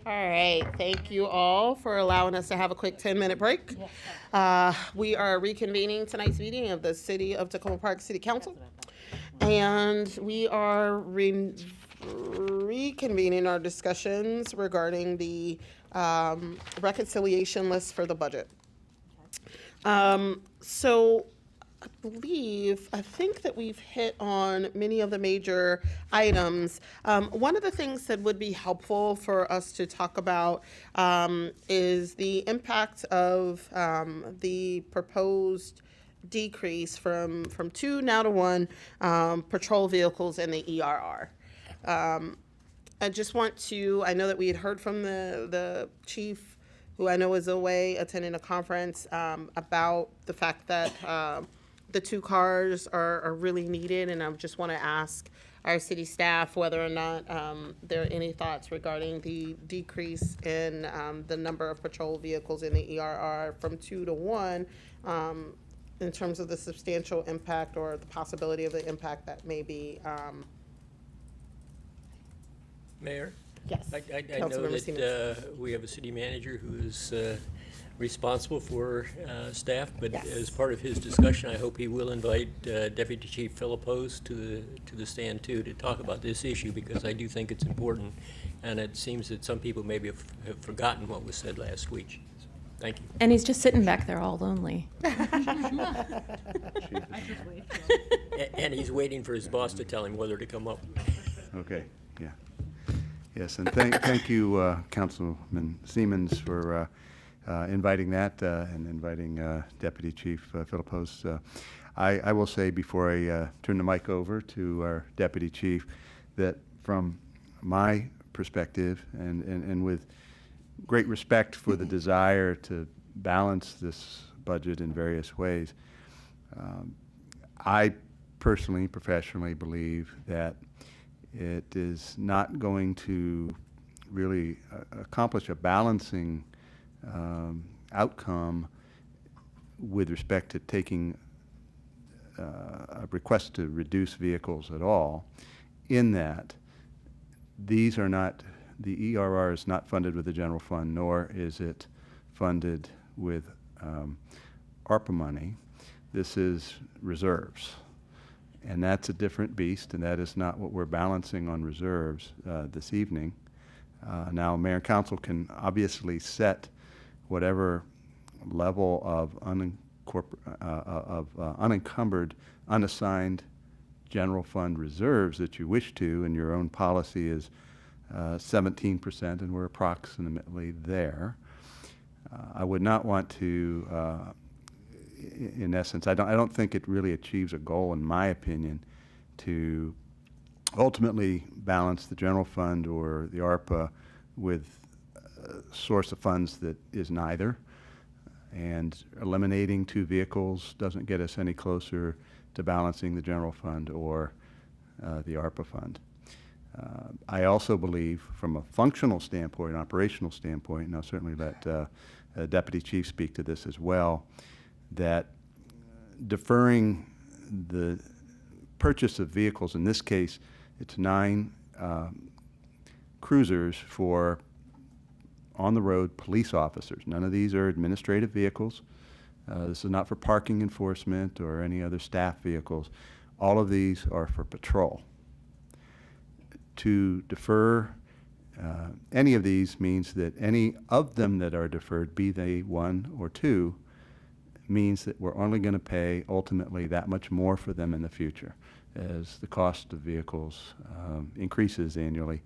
All right, thank you all for allowing us to have a quick 10-minute break. We are reconvening tonight's meeting of the City of Tacoma Park City Council. And we are reconvening our discussions regarding the reconciliation list for the budget. So I think that we've hit on many of the major items. One of the things that would be helpful for us to talk about is the impact of the proposed decrease from 2 now to 1 patrol vehicles in the ERR. I just want to, I know that we had heard from the chief, who I know is away attending a conference, about the fact that the 2 cars are really needed, and I just want to ask our city staff whether or not there are any thoughts regarding the decrease in the number of patrol vehicles in the ERR from 2 to 1, in terms of the substantial impact or the possibility of the impact that may be. Mayor? Yes. I know Councilmember that Siemens. we have a city manager who's responsible for staff, but Yes. as part of his discussion, I hope he will invite Deputy Chief Philippos to the stand too, to talk about this issue, because I do think it's important, and it seems that some people maybe have forgotten what was said last week. Thank you. And he's just sitting back there all lonely. And he's waiting for his boss to tell him whether to come up. Okay, yeah. Yes, and thank you, Councilman Siemens, for inviting that and inviting Deputy Chief Philippos. I will say before I turn the mic over to our Deputy Chief that from my perspective and with great respect for the desire to balance this budget in various ways, I personally, professionally believe that it is not going to really accomplish a balancing outcome with respect to taking a request to reduce vehicles at all, in that these are not, the ERR is not funded with the general fund, nor is it funded with ARPA money. This is reserves. And that's a different beast, and that is not what we're balancing on reserves this evening. Now, Mayor and Council can obviously set whatever level of unencumbered, unassigned general fund reserves that you wish to, and your own policy is 17%, and we're approximately there. I would not want to, in essence, I don't think it really achieves a goal, in my opinion, to ultimately balance the general fund or the ARPA with a source of funds that is neither. And eliminating 2 vehicles doesn't get us any closer to balancing the general fund or the ARPA fund. I also believe, from a functional standpoint, an operational standpoint, and I'll certainly let Deputy Chief speak to this as well, that deferring the purchase of vehicles, in this case, it's 9 cruisers for on-the-road police officers. None of these are administrative vehicles. This is not for parking enforcement or any other staff vehicles. All of these are for patrol. To defer any of these means that any of them that are deferred, be they one or two, means that we're only going to pay ultimately that much more for them in the future as the cost of vehicles increases annually,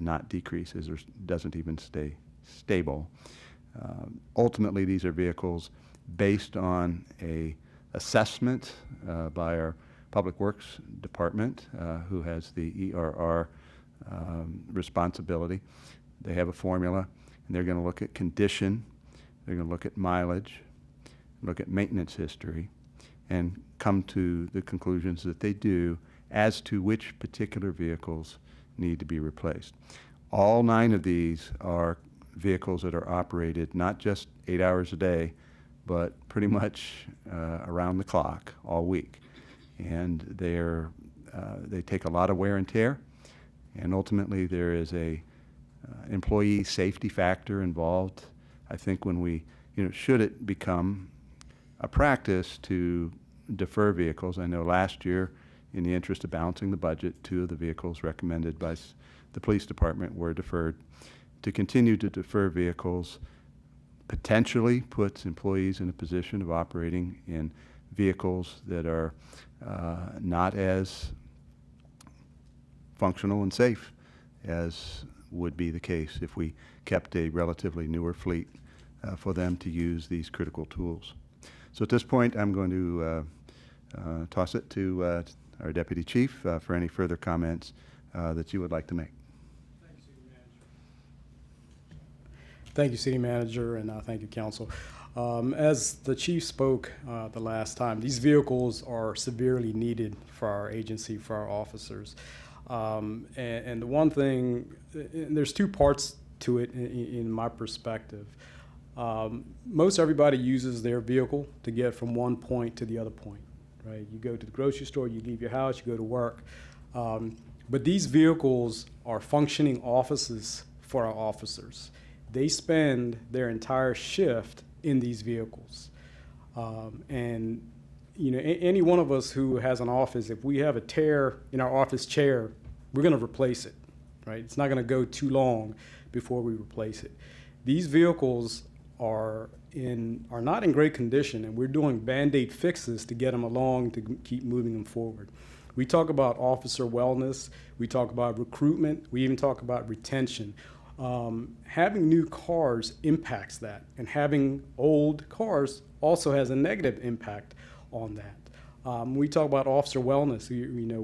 not decreases or doesn't even stay stable. Ultimately, these are vehicles based on a assessment by our Public Works Department, who has the ERR responsibility. They have a formula, and they're going to look at condition, they're going to look at mileage, look at maintenance history, and come to the conclusions that they do as to which particular vehicles need to be replaced. All 9 of these are vehicles that are operated not just 8 hours a day, but pretty much around the clock all week. And they take a lot of wear and tear, and ultimately there is a employee safety factor involved. I think when we, should it become a practice to defer vehicles, I know last year, in the interest of balancing the budget, 2 of the vehicles recommended by the police department were deferred. To continue to defer vehicles potentially puts employees in a position of operating in vehicles that are not as functional and safe as would be the case if we kept a relatively newer fleet for them to use these critical tools. So at this point, I'm going to toss it to our Deputy Chief for any further comments that you would like to make. Thank you, City Manager, and thank you, Council. As the Chief spoke the last time, these vehicles are severely needed for our agency, for our officers. And the one thing, and there's 2 parts to it in my perspective. Most everybody uses their vehicle to get from one point to the other point, right? You go to the grocery store, you leave your house, you go to work. But these vehicles are functioning offices for our officers. They spend their entire shift in these vehicles. And any one of us who has an office, if we have a tear in our office chair, we're going to replace it, right? It's not going to go too long before we replace it. These vehicles are not in great condition, and we're doing Band-Aid fixes to get them along, to keep moving them forward. We talk about officer wellness, we talk about recruitment, we even talk about retention. Having new cars impacts that, and having old cars also has a negative impact on that. We talk about officer wellness,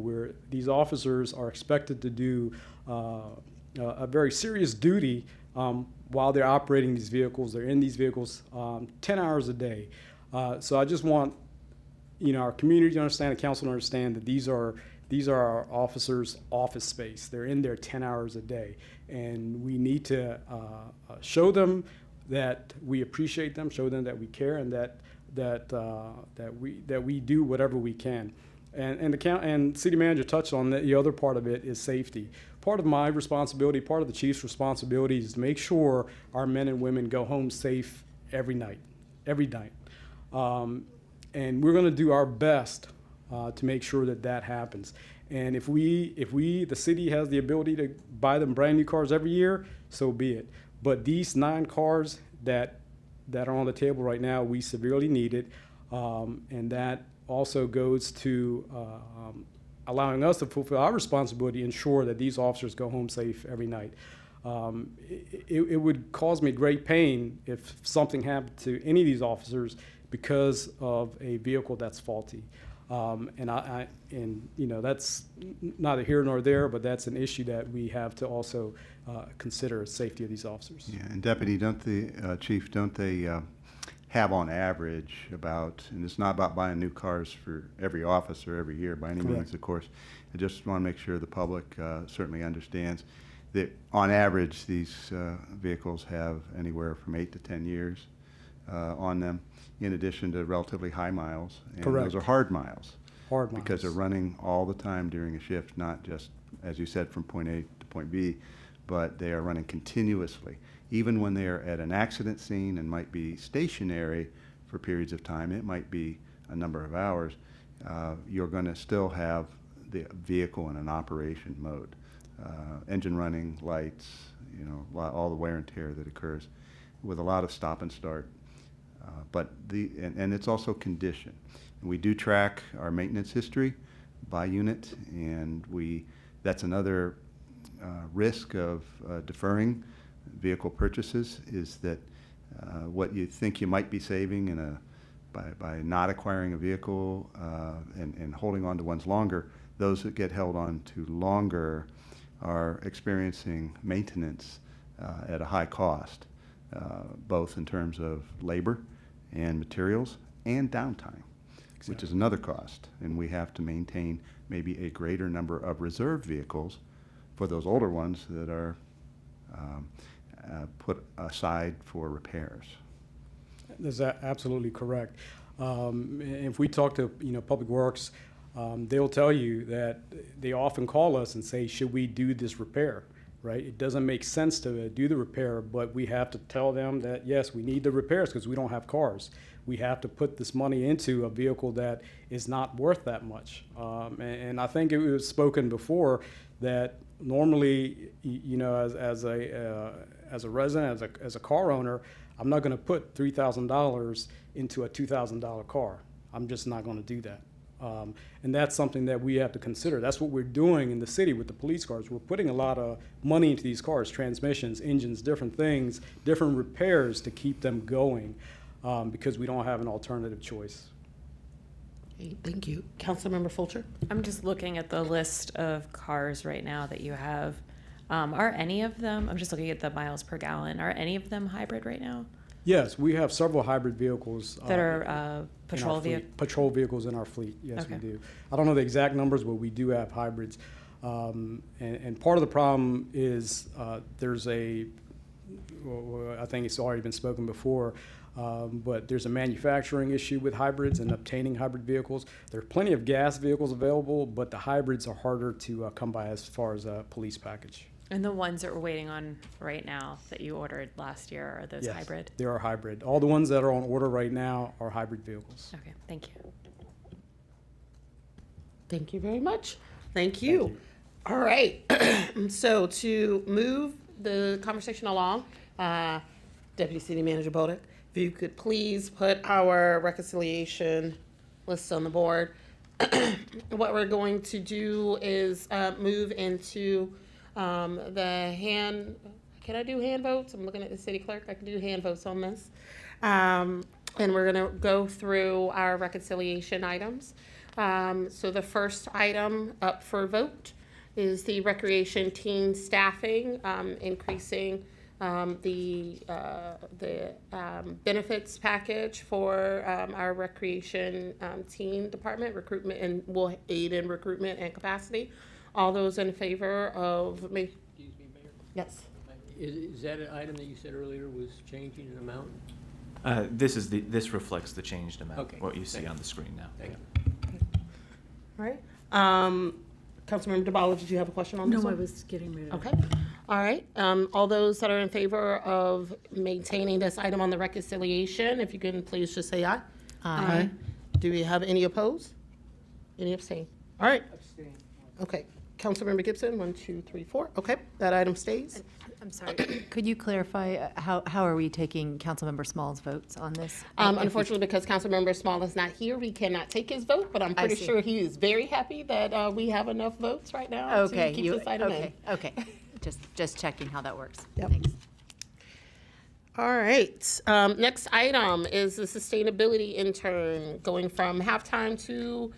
where these officers are expected to do a very serious duty while they're operating these vehicles. They're in these vehicles 10 hours a day. So I just want our community to understand, the council to understand that these are our officers' office space. They're in there 10 hours a day, and we need to show them that we appreciate them, show them that we care, and that we do whatever we can. And City Manager touched on that. The other part of it is safety. Part of my responsibility, part of the chief's responsibility, is to make sure our men and women go home safe every night. And we're going to do our best to make sure that happens. And if the city has the ability to buy them brand new cars every year, so be it. But these 9 cars that are on the table right now, we severely need it, and that also goes to allowing us to fulfill our responsibility, ensure that these officers go home safe every night. It would cause me great pain if something happened to any of these officers because of a vehicle that's faulty. That's neither here nor there, but that's an issue that we have to also consider safety of these officers. Yeah, and Deputy, Chief, don't they have on average about, and it's not about buying new cars for every officer every year by any means, of course. I just want to make sure the public certainly understands that on average these vehicles have anywhere from 8 to 10 years on them, in addition to relatively high miles. And those are hard miles. Because they're running all the time during a shift, not just, as you said, from point A to point B, but they are running continuously. Even when they are at an accident scene and might be stationary for periods of time, it might be a number of hours, you're going to still have the vehicle in an operation mode. Engine running, lights, you know, all the wear and tear that occurs with a lot of stop and start. And it's also condition. And we do track our maintenance history by unit, and that's another risk of deferring vehicle purchases, is that what you think you might be saving by not acquiring a vehicle and holding on to ones longer, those that get held on to longer are experiencing maintenance at a high cost, both in terms of labor and materials and downtime, which is another cost. And we have to maintain maybe a greater number of reserve vehicles for those older ones that are put aside for repairs. That's absolutely correct. If we talk to Public Works, they'll tell you that they often call us and say, should we do this repair, right? It doesn't make sense to do the repair, but we have to tell them that, yes, we need the repairs because we don't have cars. We have to put this money into a vehicle that is not worth that much. And I think it was spoken before that normally, as a resident, as a car owner, I'm not going to put $3,000 into a $2,000 car. I'm just not going to do that. And that's something that we have to consider. That's what we're doing in the city with the police cars. We're putting a lot of money into these cars, transmissions, engines, different things, different repairs to keep them going, because we don't have an alternative choice. Okay, thank you. Councilmember Fulcher? I'm just looking at the list of cars right now that you have. Are any of them, I'm just looking at the miles per gallon, are any of them hybrid right now? Yes, we have several hybrid vehicles. That are patrol vehicles? Patrol vehicles in our fleet, yes, Okay. we do. I don't know the exact numbers, but we do have hybrids. And part of the problem is there's I think it's already been spoken before, but there's a manufacturing issue with hybrids and obtaining hybrid vehicles. There are plenty of gas vehicles available, but the hybrids are harder to come by as far as a police package. And the ones that we're waiting on right now that you ordered last year, are those Yes, hybrid? they are hybrid. All the ones that are on order right now are hybrid vehicles. Okay, thank you. Thank you very much. Thank you. All right. So to move the conversation along, Deputy City Manager Bodek, if you could please put our reconciliation list on the board. What we're going to do is move into can I do hand votes? I'm looking at the city clerk. I can do hand votes on this. And we're going to go through our reconciliation items. So the first item up for vote is the recreation team staffing, increasing the benefits package for our recreation team department, recruitment, and will aid in recruitment and capacity. All those in favor of me? Excuse me, Mayor. Yes. Is that an item that you said earlier was changing in amount? This reflects the changed amount, Okay. what you see Thank you. on the screen now. Thank Yeah. you. All right. Councilmember DeBala, did you have a question on this No, one? I was getting ready to. Okay. All right. All those that are in favor of maintaining this item on the reconciliation, if you can please just say aye. Aye. Do we have any opposed? Any abstain? All right. Okay. Councilmember Gibson, 1, 2, 3, 4. Okay, that item stays. I'm sorry, could you clarify, how are we taking Councilmember Small's votes on this? Unfortunately, because Councilmember Small is not here, we cannot take his vote, but I'm I pretty see. sure he is very happy that we have enough votes right now to Okay, keep this item in. okay, just checking how that works. Yep. Thanks. All right. Next item is the sustainability intern going from half-time to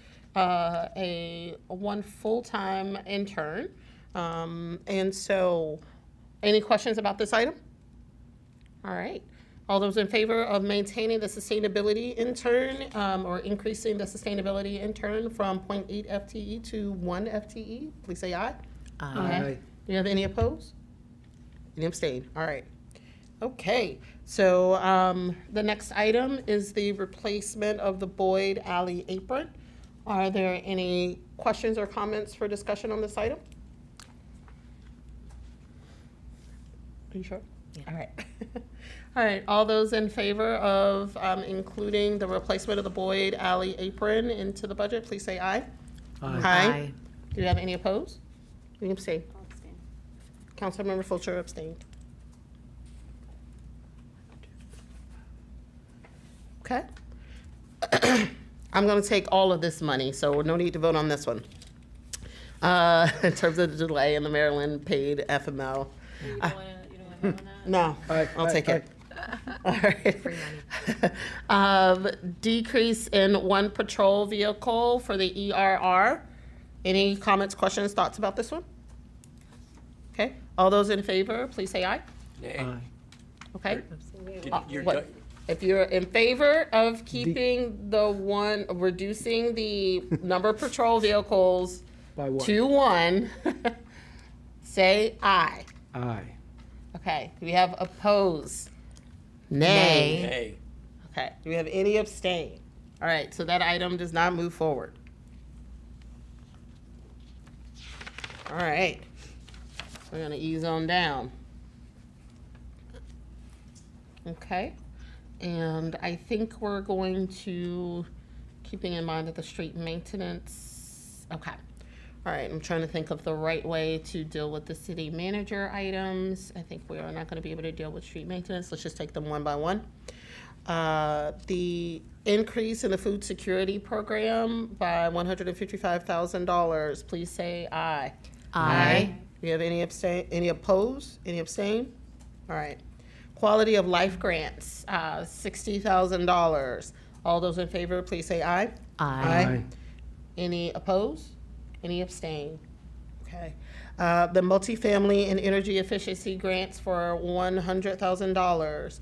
one full-time intern. And so, any questions about this item? All right. All those in favor of maintaining the sustainability intern or increasing the sustainability intern from 0.8 FTE to 1 FTE, please say aye. Aye. Do you have any opposed? Any abstain? All right. Okay, so the next item is the replacement of the Boyd Alley apron. Are there any questions or comments for discussion on this item? Are you sure? Yeah. All right. All right, all those in favor of including the replacement of the Boyd Alley apron into the budget, please say aye. Aye. Do you have any opposed? Any abstain? Councilmember Fulcher abstained. Okay. I'm going to take all of this money, so no need to vote on this one. In terms of the delay in the Maryland paid FML. You don't want to No, I'll take it. All right. Free money. Decrease in one patrol vehicle for the ERR. Any comments, questions, thoughts about this one? Okay, all those in favor, please say aye. Aye. Okay. You're What- If you're in favor of keeping reducing the number of patrol vehicles By one. to one, say aye. Aye. Okay, do we have oppose? Nay. Nay. Okay, do we have any abstain? All right, so that item does not move forward. All right, we're gonna ease on down. Okay, and I think we're going to, keeping in mind that the street maintenance, okay. All right, I'm trying to think of the right way to deal with the city manager items. I think we are not gonna be able to deal with street maintenance. Let's just take them one by one. The increase in the food security program by $155,000, please say aye. Aye. Do you have any abstain, any oppose, any abstain? All right. Quality of life grants, $60,000. All those in favor, please say aye. Aye. Any oppose? Any abstain? Okay. The multifamily and energy efficiency grants for $100,000.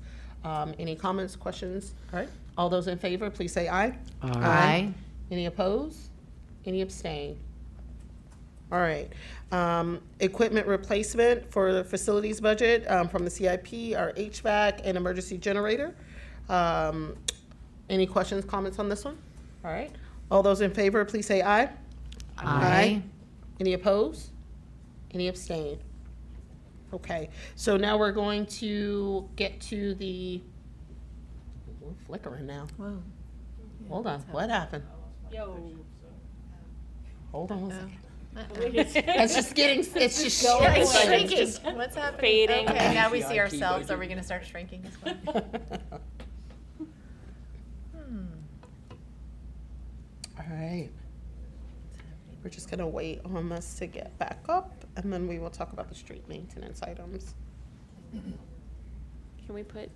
Any comments, questions? All right. All those in favor, please say aye. Aye. Any oppose? Any abstain? All right. Equipment replacement for the facilities budget from the CIP, our HVAC and emergency generator. Any questions, comments on this one? All right. All those in favor, please say aye. Aye. Any opposed? Any abstain? Okay, so now we're going to get to the, we're flickering now. Whoa. Hold on, what happened? Yo. Hold on one second. It's just getting, it's just It's shrinking. shrinking. What's happening? Fading. Okay, now we see IT ourselves. budget. Are we gonna start shrinking as well? All right. We're just gonna wait on this to get back up, and then we will talk about the street maintenance items. Can we put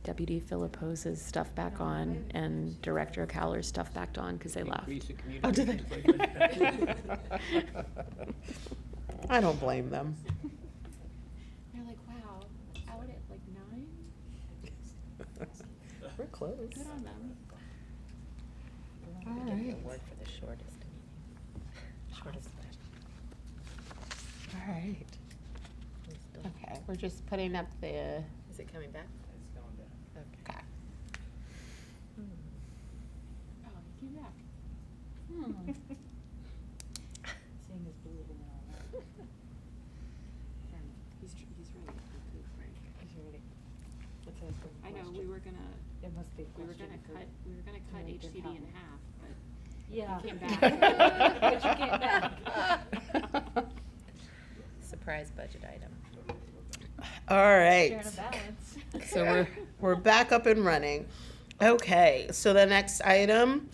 Deputy Philippose's stuff back on and Director Cowler's stuff back on because they left? Increase the Oh, did community they? I don't blame them. They're like, wow, out at like 9? We're close. Good on them. All right. Award for the shortest. All right. Okay, we're just putting up the, Is it coming back? okay. Oh, he came back. Seeing is believing and all that. He's right. He's ready. What's that? I know, we were gonna It must be a We were question gonna for- cut make it HCD in happen. half, but Yeah. you came back. But you came back. Surprise budget item. All right. Sharing a balance. So we're back up and running. Okay, so the next item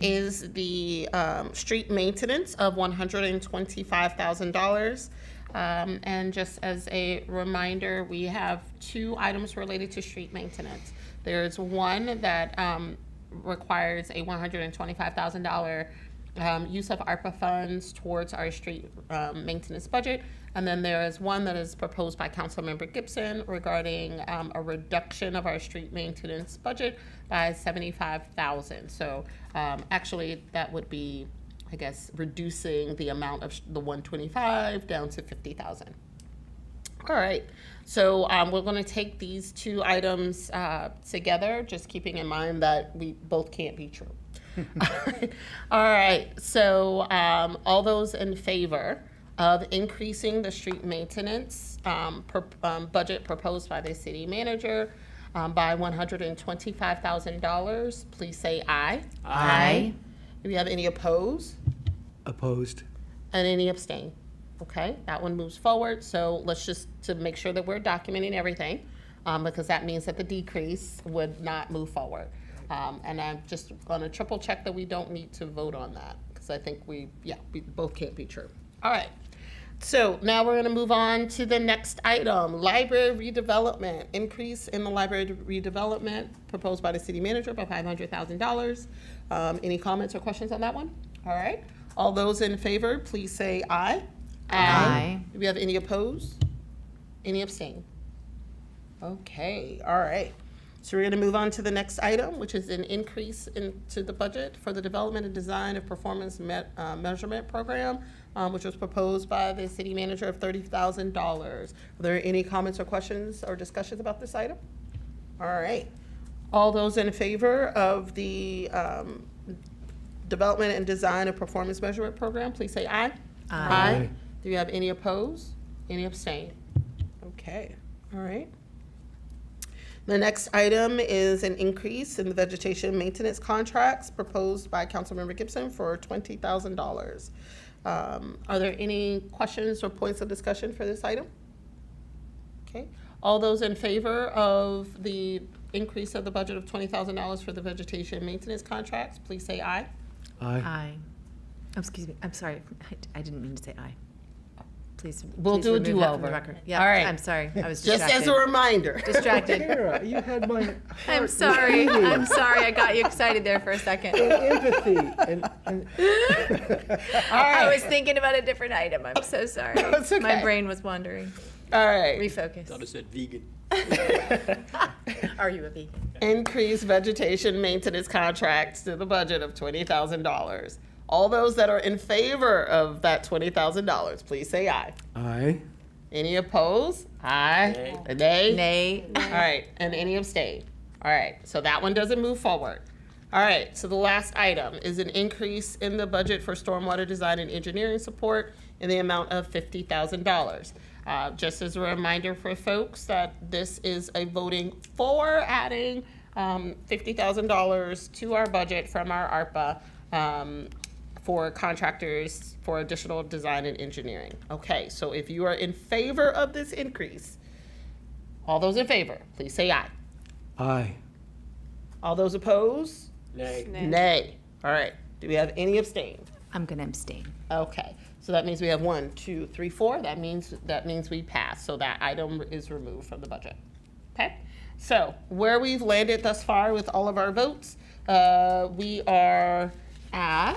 is the street maintenance of $125,000. And just as a reminder, we have two items related to street maintenance. There's one that requires a $125,000 use of ARPA funds towards our street maintenance budget. And then there is one that is proposed by Councilmember Gibson regarding a reduction of our street maintenance budget by $75,000. So actually, that would be, I guess, reducing the amount of the 125 down to 50,000. All right, so we're going to take these two items together, just keeping in mind that we both can't be true. All right, so all those in favor of increasing the street maintenance budget proposed by the city manager by $125,000. Please say aye. Aye. Do we have any opposed Opposed? and any abstain? Okay, that one moves forward. So let's just to make sure that we're documenting everything, because that means that the decrease would not move forward. And I'm just gonna triple check that we don't need to vote on that, because I think we both can't be true. All right. So now we're gonna move on to the next item, library redevelopment. Increase in the library redevelopment proposed by the city manager by $500,000. Any comments or questions on that one? All right. All those in favor, please say aye. Aye. Do we have any opposed? Any abstain? Okay, all right. So we're gonna move on to the next item, which is an increase into the budget for the development and design of performance measurement program, which was proposed by the city manager of $30,000. Are there any comments or questions or discussions about this item? All right. All those in favor of the development and design of performance measurement program, please say aye. Aye. Do you have any opposed? Any abstain? Okay, all right. The next item is an increase in the vegetation maintenance contracts proposed by Councilmember Gibson for $20,000. Are there any questions or points of discussion for this item? Okay, all those in favor of the increase of the budget of $20,000 for the vegetation maintenance contracts, please say aye. Aye. Aye. Oh, excuse me, I'm sorry, I didn't mean to say aye. Please, We'll please do a remove that from do-over. the record. Yeah, All right. I'm sorry, I was Just distracted. as a reminder. Distracted. Kara, you had my I'm heart sorry, beating. I'm sorry, I got you excited there for a second. Empathy and I was thinking about a different item, I'm so sorry. That's okay. My brain was wandering. All right. Refocus. Thought it said vegan. Are you a vegan? Increase vegetation maintenance contracts to the budget of $20,000. All those that are in favor of that $20,000, please say aye. aye. Any opposed? Aye. A nay? Nay. All right, and any abstain? All right, so that one doesn't move forward. All right, so the last item is an increase in the budget for stormwater design and engineering support in the amount of $50,000. Just as a reminder for folks that this is a voting for adding $50,000 to our budget from our ARPA for contractors for additional design and engineering. Okay, so if you are in favor of this increase, all those in favor, please say aye. Aye. All those opposed? Nay. Nay. All right, do we have any abstain? I'm gonna abstain. Okay, so that means we have 1, 2, 3, 4. That means we pass. So that item is removed from the budget. Okay, so where we've landed thus far with all of our votes, we are at.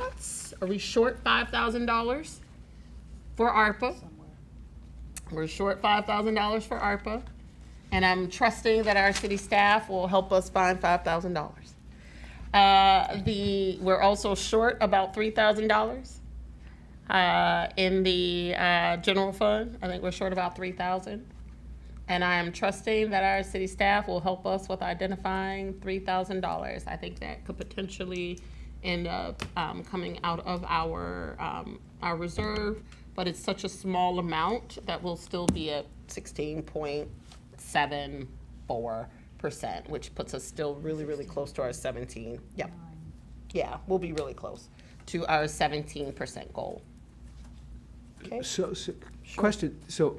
Are we short $5,000 for ARPA? We're short $5,000 for ARPA, and I'm trusting that our city staff will help us find $5,000. We're also short about $3,000 in the general fund. I think we're short about $3,000. And I am trusting that our city staff will help us with identifying $3,000. I think that could potentially end up coming out of our reserve, but it's such a small amount that we'll still be at 16.74%, which puts us still really, really close to our 17. Yep. Yeah, we'll be really close to our 17% goal. Okay. So question, so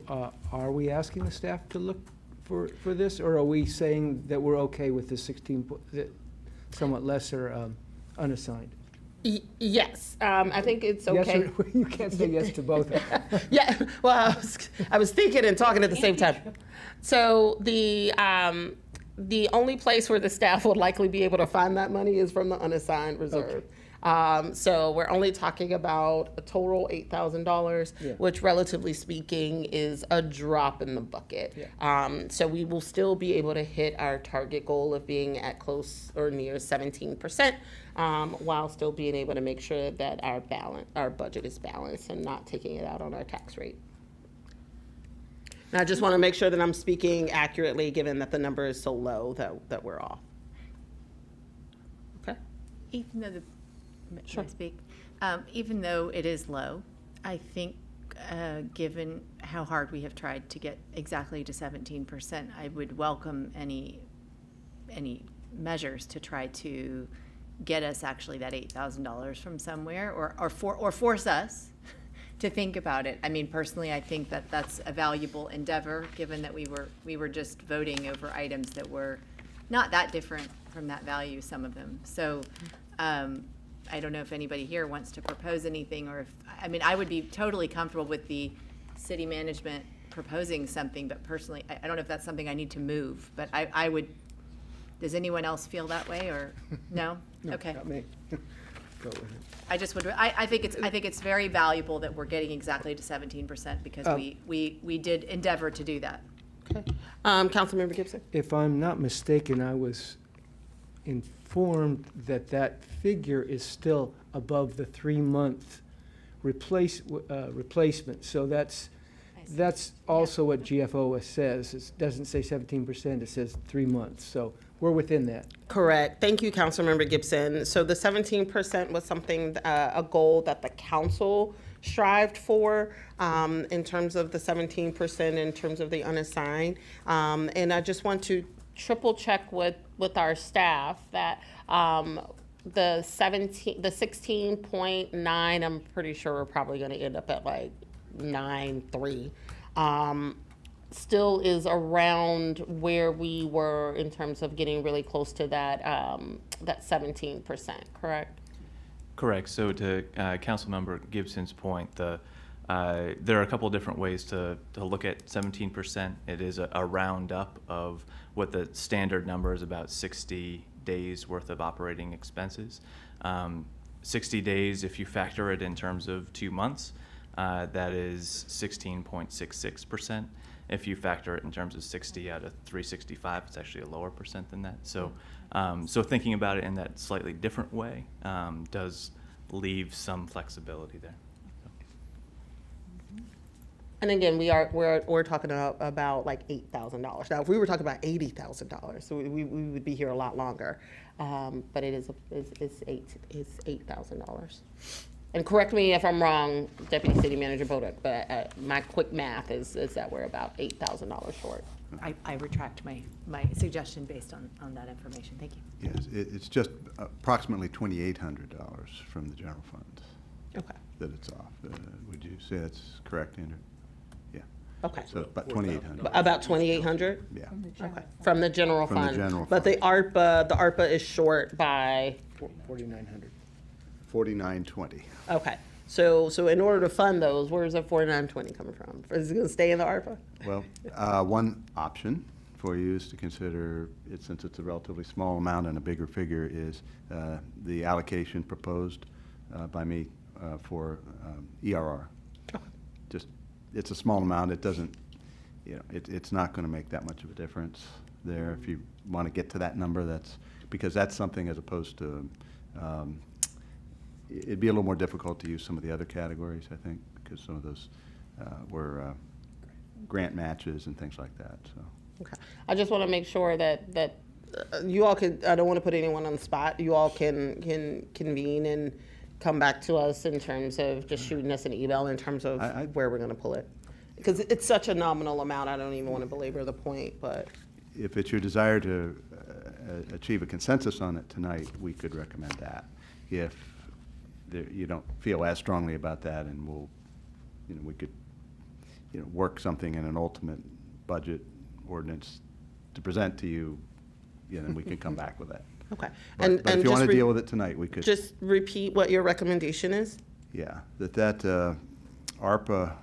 are we asking the staff to look for this, or are we saying that we're okay with the 16, the somewhat lesser unassigned? Yes, I think it's Yes okay. or- You can't say yes to both. Yeah, well, I was thinking and talking at the same time. So the only place where the staff would likely be able to find that money is from the unassigned reserve. So we're only talking about a total $8,000, Yeah. which relatively speaking is a drop in the bucket. Yeah. So we will still be able to hit our target goal of being at close or near 17%, while still being able to make sure that our budget is balanced and not taking it out on our tax rate. And I just want to make sure that I'm speaking accurately, given that the number is so low that we're off. Okay. Even though Sure. may I speak? Even though it is low, I think given how hard we have tried to get exactly to 17%, I would welcome any measures to try to get us actually that $8,000 from somewhere, or force us to think about it. I mean, personally, I think that that's a valuable endeavor, given that we were just voting over items that were not that different from that value, some of them. So I don't know if anybody here wants to propose anything, or if, I mean, I would be totally comfortable with the city management proposing something, but personally, I don't know if that's something I need to move, but I would, does anyone else feel that way, or, no? Okay. Not me. Go with it. I just would, I think it's very valuable that we're getting exactly to 17%, because we did endeavor to do that. Okay. Councilmember Gibson? If I'm not mistaken, I was informed that that figure is still above the 3-month replacement. So that's also what GFOA says. It doesn't say 17%, it says 3 months. So we're within that. Correct. Thank you, Councilmember Gibson. So the 17% was something, a goal that the council strived for in terms of the 17%, in terms of the unassigned. And I just want to triple check with our staff that the 16.9, I'm pretty sure we're probably going to end up at like 9.3. Still is around where we were in terms of getting really close to that that 17%, correct? Correct. So to Councilmember Gibson's point, there are a couple of different ways to look at 17%. It is a roundup of what the standard number is, about 60 days worth of operating expenses. 60 days, if you factor it in terms of 2 months, that is 16.66%. If you factor it in terms of 60 out of 365, it's actually a lower percent than that. So, so thinking about it in that slightly different way does leave some flexibility there. And again, we're talking about like $8,000. Now, if we were talking about $80,000, so we would be here a lot longer. But it is $8,000. And correct me if I'm wrong, Deputy City Manager Bodek, but my quick math is that we're about $8,000 short. I retract my suggestion based on that information. Thank you. Yes, it's just approximately $2,800 from the general fund. Okay. That it's off. Would you say that's correct, Andrew? Yeah. Okay. So about 2,800. About 2,800? Yeah. Okay. From the general From the fund. general But the ARPA is short by, 4,900. 4,920. okay. So in order to fund those, where's that 4,920 coming from? Is it going to stay in the ARPA? Well, one option for you is to consider, since it's a relatively small amount and a bigger figure, is the allocation proposed by me for ERR. Just, it's a small amount. It doesn't, it's not going to make that much of a difference there. If you want to get to that number, because that's something as opposed to, it'd be a little more difficult to use some of the other categories, I think, because some of those were grant matches and things like that. So. Okay. I just want to make sure that you all can, I don't want to put anyone on the spot. You all can convene and come back to us in terms of just shooting us an email in terms of where we're going to pull it. Because it's such a nominal amount, I don't even want to belabor the point, but. If it's your desire to achieve a consensus on it tonight, we could recommend that. If you don't feel as strongly about that, and we could, work something in an ultimate budget ordinance to present to you, then we can come back with that. Okay. But if you just want to deal with it tonight, we could. Just repeat what your recommendation is? Yeah, that ARPA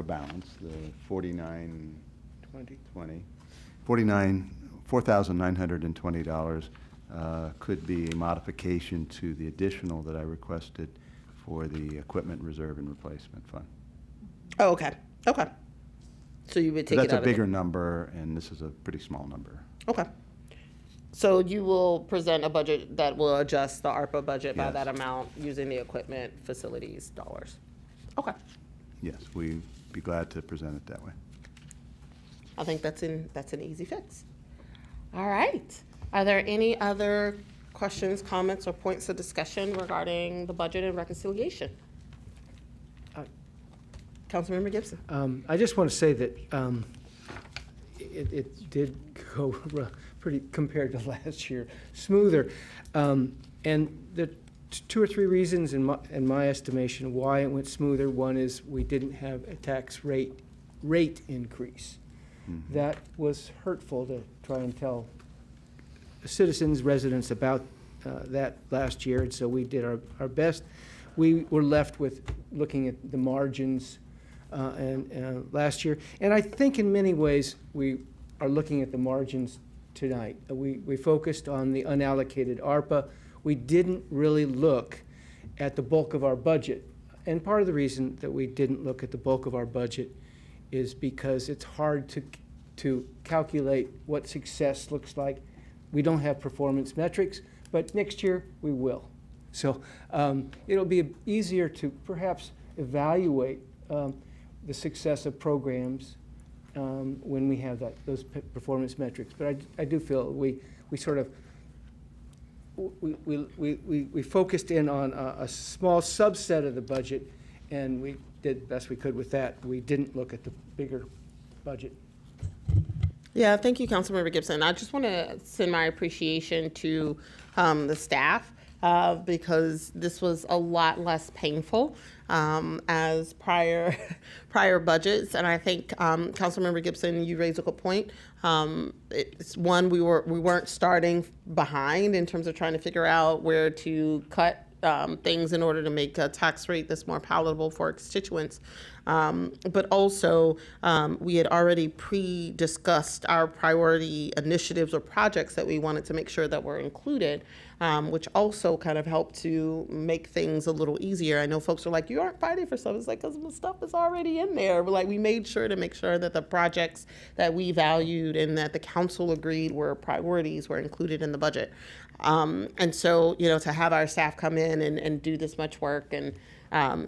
balance, the $4,920 could be a modification to the additional that I requested for the equipment reserve and replacement fund. Oh, okay. Okay. So you would take it out of That's a bigger number, and this is a pretty small number. Okay. So you will present a budget that will adjust the ARPA budget by Yes. that amount using the equipment facilities dollars. Okay. Yes, we'd be glad to present it that way. I think that's an easy fix. All right. Are there any other questions, comments, or points of discussion regarding the budget and reconciliation? Councilmember Gibson. I just want to say that it did go pretty, compared to last year, smoother. And the two or three reasons in my estimation why it went smoother. One is we didn't have a tax rate increase. Mm-hmm. That was hurtful to try and tell citizens, residents about that last year, and so we did our best. We were left with looking at the margins and last year, and I think in many ways we are looking at the margins tonight. We focused on the unallocated ARPA. We didn't really look at the bulk of our budget, and part of the reason that we didn't look at the bulk of our budget is because it's hard to calculate what success looks like. We don't have performance metrics, but next year we will. So it'll be easier to perhaps evaluate the success of programs when we have those performance metrics. But I do feel we sort of we focused in on a small subset of the budget, and we did the best we could with that. We didn't look at the bigger budget. Yeah, thank you, Councilmember Gibson. I just want to send my appreciation to the staff because this was a lot less painful as prior budgets, and I think Councilmember Gibson, you raised a good point. It's one, we weren't starting behind in terms of trying to figure out where to cut things in order to make a tax rate that's more palatable for our constituents. But also, we had already pre-discussed our priority initiatives or projects that we wanted to make sure that were included, which also kind of helped to make things a little easier. I know folks are like, you aren't fighting for stuff. It's like, because the stuff is already in there. But like, we made sure to make sure that the projects that we valued and that the council agreed were priorities were included in the budget. And so, to have our staff come in and do this much work and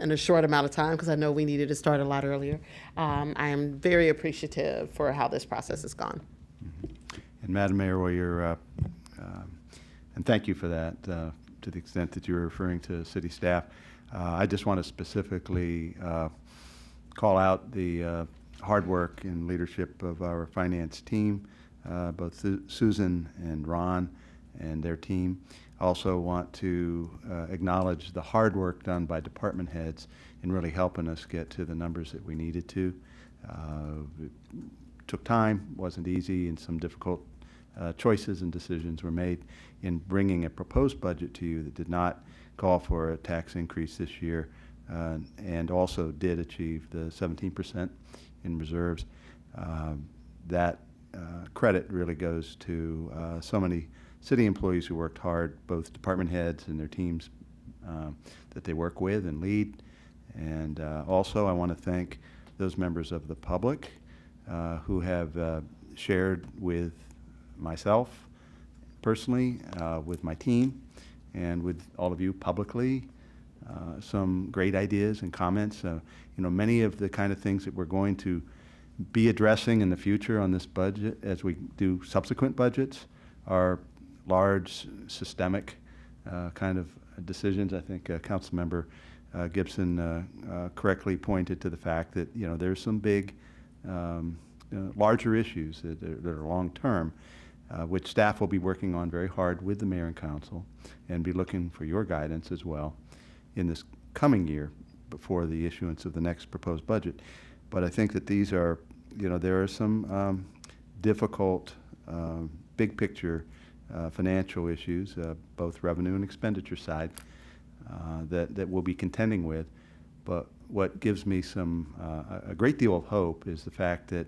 in a short amount of time, because I know we needed to start a lot earlier, I am very appreciative for how this process has gone. And Madam Mayor, while you're, and thank you for that, to the extent that you're referring to city staff, I just want to specifically call out the hard work and leadership of our finance team, both Susan and Ron and their team. I also want to acknowledge the hard work done by department heads in really helping us get to the numbers that we needed to. It took time, wasn't easy, and some difficult choices and decisions were made in bringing a proposed budget to you that did not call for a tax increase this year and also did achieve the 17% in reserves. That credit really goes to so many city employees who worked hard, both department heads and their teams that they work with and lead. And also I want to thank those members of the public who have shared with myself personally, with my team, and with all of you publicly, some great ideas and comments. Many of the kind of things that we're going to be addressing in the future on this budget as we do subsequent budgets are large, systemic kind of decisions. I think Councilmember Gibson correctly pointed to the fact that there's some big, larger issues that are long-term, which staff will be working on very hard with the mayor and council, and be looking for your guidance as well in this coming year before the issuance of the next proposed budget. But I think that these are, there are some difficult, big picture financial issues, both revenue and expenditure side, that we'll be contending with. But what gives me a great deal of hope is the fact that,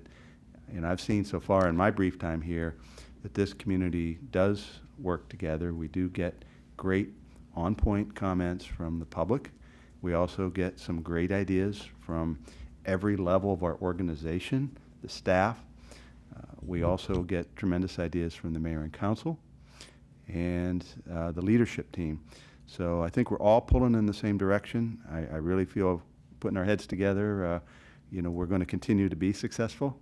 I've seen so far in my brief time here that this community does work together. We do get great on-point comments from the public. We also get some great ideas from every level of our organization, the staff. We also get tremendous ideas from the mayor and council and the leadership team. So I think we're all pulling in the same direction. I really feel putting our heads together, we're going to continue to be successful,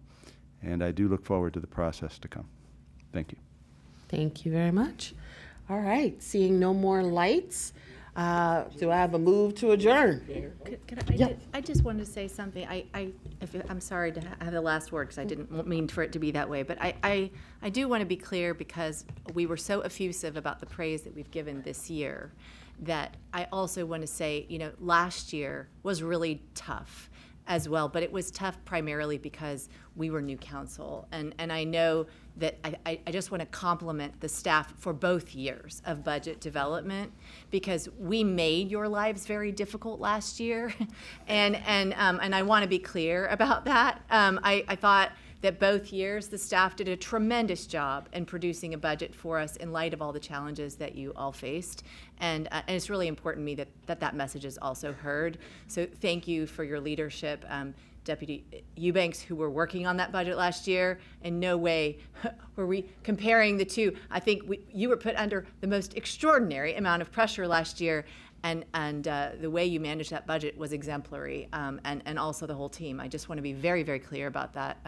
and I do look forward to the process to come. Thank you. Thank you very much. All right, seeing no more lights, Do I have a move to adjourn? I just wanted to say something. I'm sorry to have the last word because I didn't mean for it to be that way, but I do want to be clear because we were so effusive about the praise that we've given this year that I also want to say, last year was really tough as well, but it was tough primarily because we were new council. And I know that I just want to compliment the staff for both years of budget development because we made your lives very difficult last year. And I want to be clear about that. I thought that both years the staff did a tremendous job in producing a budget for us in light of all the challenges that you all faced. And it's really important to me that message is also heard. So thank you for your leadership. Deputy Eubanks, who were working on that budget last year, in no way were we comparing the two. I think you were put under the most extraordinary amount of pressure last year, and the way you managed that budget was exemplary, and also the whole team. I just want to be very, very clear about that.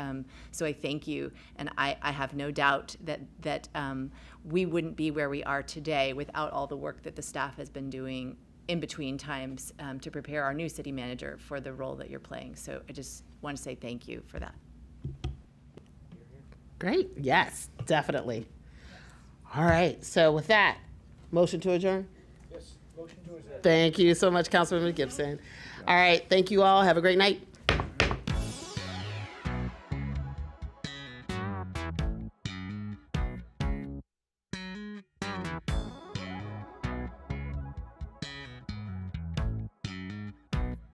So I thank you, and I have no doubt that we wouldn't be where we are today without all the work that the staff has been doing in between times to prepare our new city manager for the role that you're playing. So I just want to say thank you for that. Great. Yes, definitely. All right. So with that, motion to adjourn? Yes, motion to adjourn. Thank you so much, Councilwoman Gibson. All right. Thank you all. Have a great night.